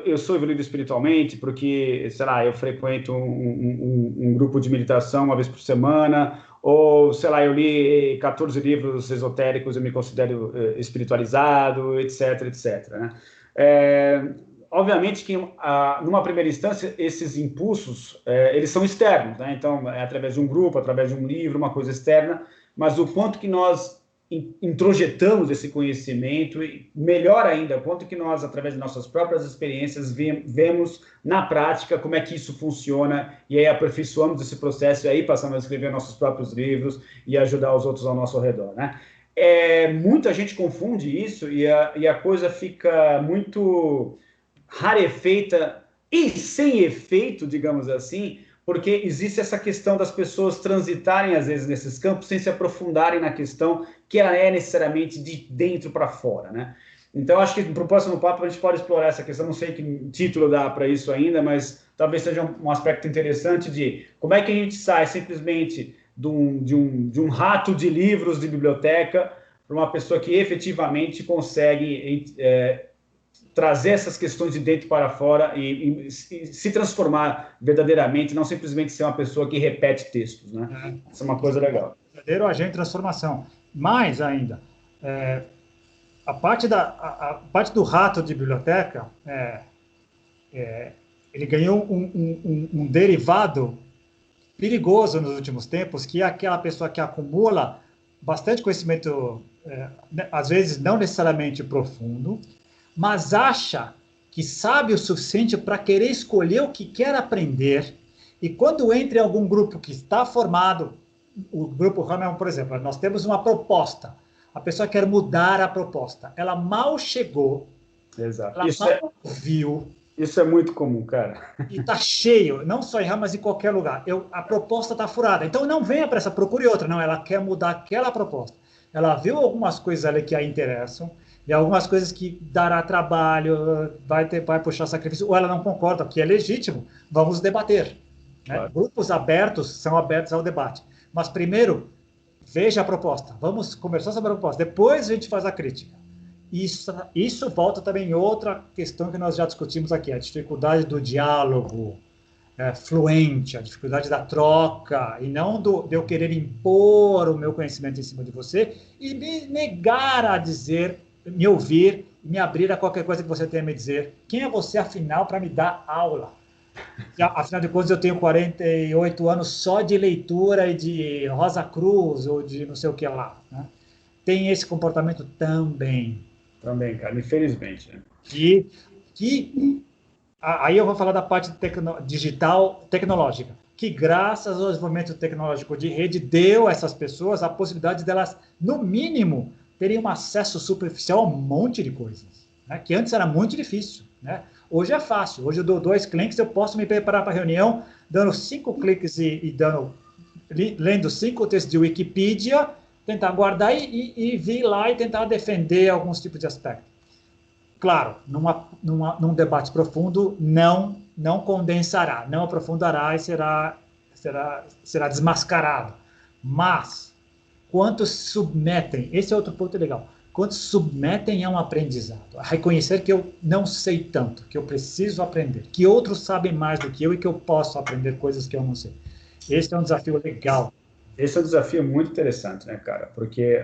eu sou evoluído espiritualmente porque, sei lá, eu frequento um grupo de meditação uma vez por semana, ou, sei lá, eu li 14 livros esotéricos, eu me considero espiritualizado, etc, etc, né? Obviamente que, numa primeira instância, esses impulsos, eles são externos, né? Então, é através de um grupo, através de um livro, uma coisa externa, mas o quanto que nós introjetamos esse conhecimento, e melhor ainda, o quanto que nós, através de nossas próprias experiências, vemos na prática como é que isso funciona, e aí aperfeiçoamos esse processo, e aí passamos a escrever nossos próprios livros e ajudar os outros ao nosso redor, né? Muita gente confunde isso e a coisa fica muito rarefeita e sem efeito, digamos assim, porque existe essa questão das pessoas transitarem, às vezes, nesses campos sem se aprofundarem na questão que ela é necessariamente de dentro para fora, né? Então, acho que para o próximo papo a gente pode explorar essa questão, não sei que título dá para isso ainda, mas talvez seja um aspecto interessante de como é que a gente sai simplesmente de um rato de livros de biblioteca para uma pessoa que efetivamente consegue trazer essas questões de dentro para fora e se transformar verdadeiramente, não simplesmente ser uma pessoa que repete textos, né? Isso é uma coisa legal. Verdadeiro agente de transformação. Mais ainda, a parte do rato de biblioteca, ele ganhou um derivado perigoso nos últimos tempos, que é aquela pessoa que acumula bastante conhecimento, às vezes não necessariamente profundo, mas acha que sabe o suficiente para querer escolher o que quer aprender, e quando entra em algum grupo que está formado, o grupo Hammond, por exemplo, nós temos uma proposta, a pessoa quer mudar a proposta, ela mal chegou, exato. Ela mal viu. Isso é muito comum, cara. E está cheio, não só em Hammond, mas em qualquer lugar. A proposta está furada, então não venha para essa, procure outra, não, ela quer mudar aquela proposta. Ela viu algumas coisas ali que a interessam, e algumas coisas que dará trabalho, vai puxar sacrifício, ou ela não concorda, que é legítimo, vamos debater. Né? Claro. Grupos abertos são abertos ao debate. Mas primeiro, veja a proposta. Vamos conversar sobre a proposta. Depois a gente faz a crítica. Isso volta também em outra questão que nós já discutimos aqui, a dificuldade do diálogo. fluente, a dificuldade da troca, e não de eu querer impor o meu conhecimento em cima de você e me negar a dizer, me ouvir, me abrir a qualquer coisa que você tenha a me dizer. Quem é você, afinal, para me dar aula? Afinal de contas, eu tenho 48 anos só de leitura e de Rosa Cruz ou de não sei o que lá, né? Tem esse comportamento também. Também, cara, infelizmente, né? Que aí eu vou falar da parte digital tecnológica, que graças ao desenvolvimento tecnológico de rede deu a essas pessoas a possibilidade delas, no mínimo, terem um acesso superficial a um monte de coisas, né? Que antes era muito difícil, né? Hoje é fácil. Hoje eu dou 2 cliques, eu posso me preparar para a reunião, dando 5 cliques e lendo 5 textos de Wikipedia, tentar guardar e vir lá e tentar defender alguns tipos de aspectos. Claro, num debate profundo, não condensará, não aprofundará e será desmascarado. Mas, quantos submetem, esse é outro ponto legal, quantos submetem a um aprendizado, a reconhecer que eu não sei tanto, que eu preciso aprender, que outros sabem mais do que eu e que eu posso aprender coisas que eu não sei. Esse é um desafio legal. Esse é um desafio muito interessante, né, cara? Porque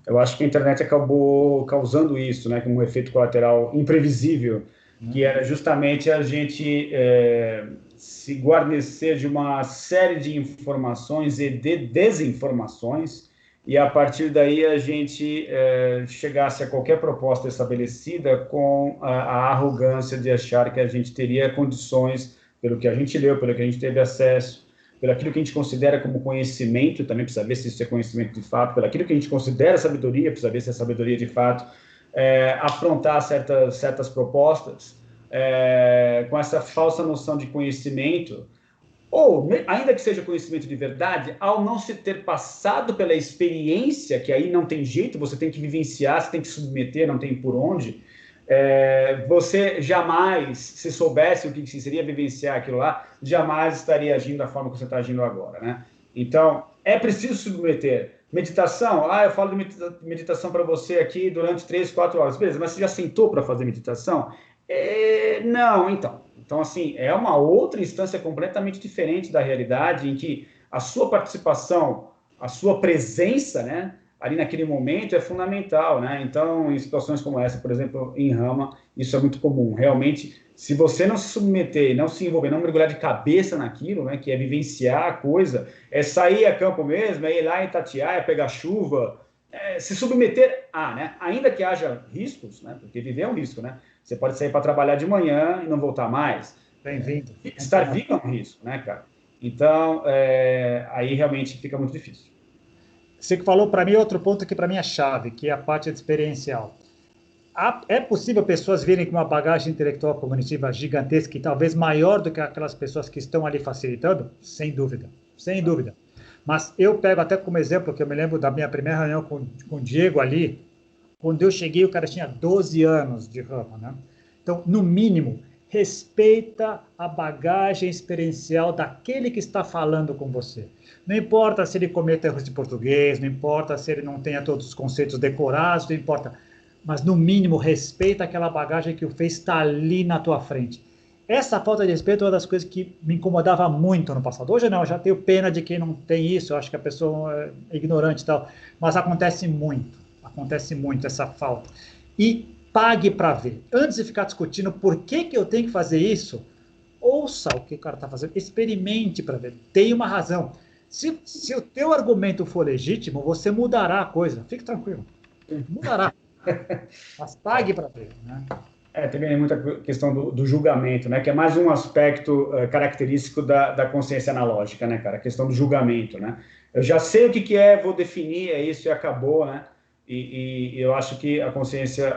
eu acho que a internet acabou causando isso, né, como um efeito colateral imprevisível, que era justamente a gente se guarnecer de uma série de informações e de desinformações, e a partir daí a gente chegasse a qualquer proposta estabelecida com a arrogância de achar que a gente teria condições, pelo que a gente leu, pelo que a gente teve acesso, pelo aquilo que a gente considera como conhecimento, também precisa ver se isso é conhecimento de fato, pelo aquilo que a gente considera sabedoria, precisa ver se é sabedoria de fato, afrontar certas propostas com essa falsa noção de conhecimento, ou, ainda que seja conhecimento de verdade, ao não se ter passado pela experiência, que aí não tem jeito, você tem que vivenciar, você tem que submeter, não tem por onde, você jamais, se soubesse o que seria vivenciar aquilo lá, jamais estaria agindo da forma que você está agindo agora, né? Então, é preciso submeter. Meditação, eu falo de meditação para você aqui durante 3, 4 horas, beleza, mas você já sentou para fazer meditação? Não, então. Então, assim, é uma outra instância completamente diferente da realidade, em que a sua participação, a sua presença, né, ali naquele momento é fundamental, né? Então, em situações como essa, por exemplo, em Rama, isso é muito comum. Realmente, se você não se submeter, não se envolver, não mergulhar de cabeça naquilo, né, que é vivenciar a coisa, é sair a campo mesmo, é ir lá em Itatiaia, pegar chuva, se submeter né? Ainda que haja riscos, né? Porque viver é um risco, né? Você pode sair para trabalhar de manhã e não voltar mais. Bem-vindo. Estar vivo é um risco, né, cara? Então, aí realmente fica muito difícil. Você que falou para mim outro ponto que para mim é chave, que é a parte experiencial. É possível pessoas virem com uma bagagem intelectual cognitiva gigantesca e talvez maior do que aquelas pessoas que estão ali facilitando? Sem dúvida, sem dúvida. Mas eu pego até como exemplo, que eu me lembro da minha primeira reunião com o Diego ali, quando eu cheguei o cara tinha 12 anos de ramo, né? Então, no mínimo, respeita a bagagem experiencial daquele que está falando com você. Não importa se ele cometa erros de português, não importa se ele não tenha todos os conceitos decorados, não importa. Mas, no mínimo, respeita aquela bagagem que o fez estar ali na tua frente. Essa falta de respeito é uma das coisas que me incomodava muito no passado. Hoje não, eu já tenho pena de quem não tem isso, eu acho que a pessoa é ignorante e tal, mas acontece muito essa falta. E pague para ver. Antes de ficar discutindo por que eu tenho que fazer isso, ouça o que o cara está fazendo, experimente para ver, tem uma razão. Se o teu argumento for legítimo, você mudará a coisa, fique tranquilo, mudará. Mas pague para ver, né? Também muita questão do julgamento, né? Que é mais um aspecto característico da consciência analógica, né, cara? A questão do julgamento, né? Eu já sei o que é, vou definir, é isso e acabou, né? E eu acho que a consciência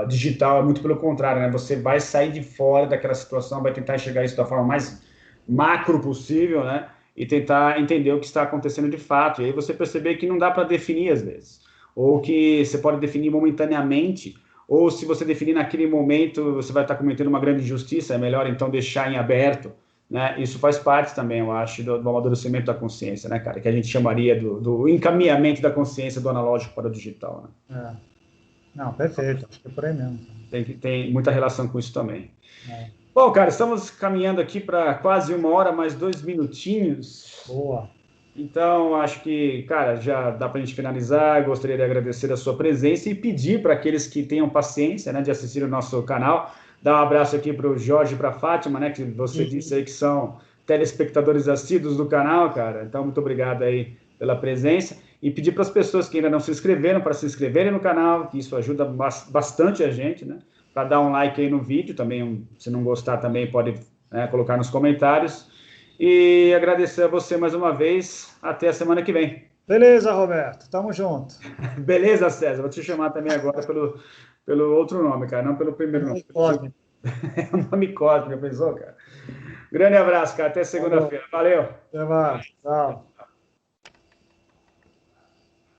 digital é muito pelo contrário, né? Você vai sair de fora daquela situação, vai tentar enxergar isso da forma mais macro possível, né? E tentar entender o que está acontecendo de fato. E aí você perceber que não dá para definir às vezes, ou que você pode definir momentaneamente, ou se você definir naquele momento, você vai estar cometendo uma grande injustiça, é melhor então deixar em aberto, né? Isso faz parte também, eu acho, do amadurecimento da consciência, né, cara? Que a gente chamaria do encaminhamento da consciência do analógico para o digital, né? Não, perfeito, acho que é por aí mesmo. Tem muita relação com isso também. Bom, cara, estamos caminhando aqui para quase 1 hora, mais 2 minutinhos. Boa. Então, acho que, cara, já dá para a gente finalizar. Gostaria de agradecer a sua presença e pedir para aqueles que tenham paciência, né, de assistir o nosso canal, dar um abraço aqui para o Jorge e para a Fátima, né, que você disse aí que são telespectadores assíduos do canal, cara. Então, muito obrigado aí pela presença. E pedir para as pessoas que ainda não se inscreveram, para se inscreverem no canal, que isso ajuda bastante a gente, né? Para dar um like aí no vídeo, também, se não gostar, também pode, né, colocar nos comentários. E agradecer a você mais uma vez. Até a semana que vem. Beleza, Roberto. Tamo junto. Beleza, César? Vou te chamar também agora pelo outro nome, cara, não pelo primeiro nome. Cosme. É um nome cósmico, pensou, cara? Grande abraço, cara. Até segunda-feira. Valeu. Até mais. Tchau.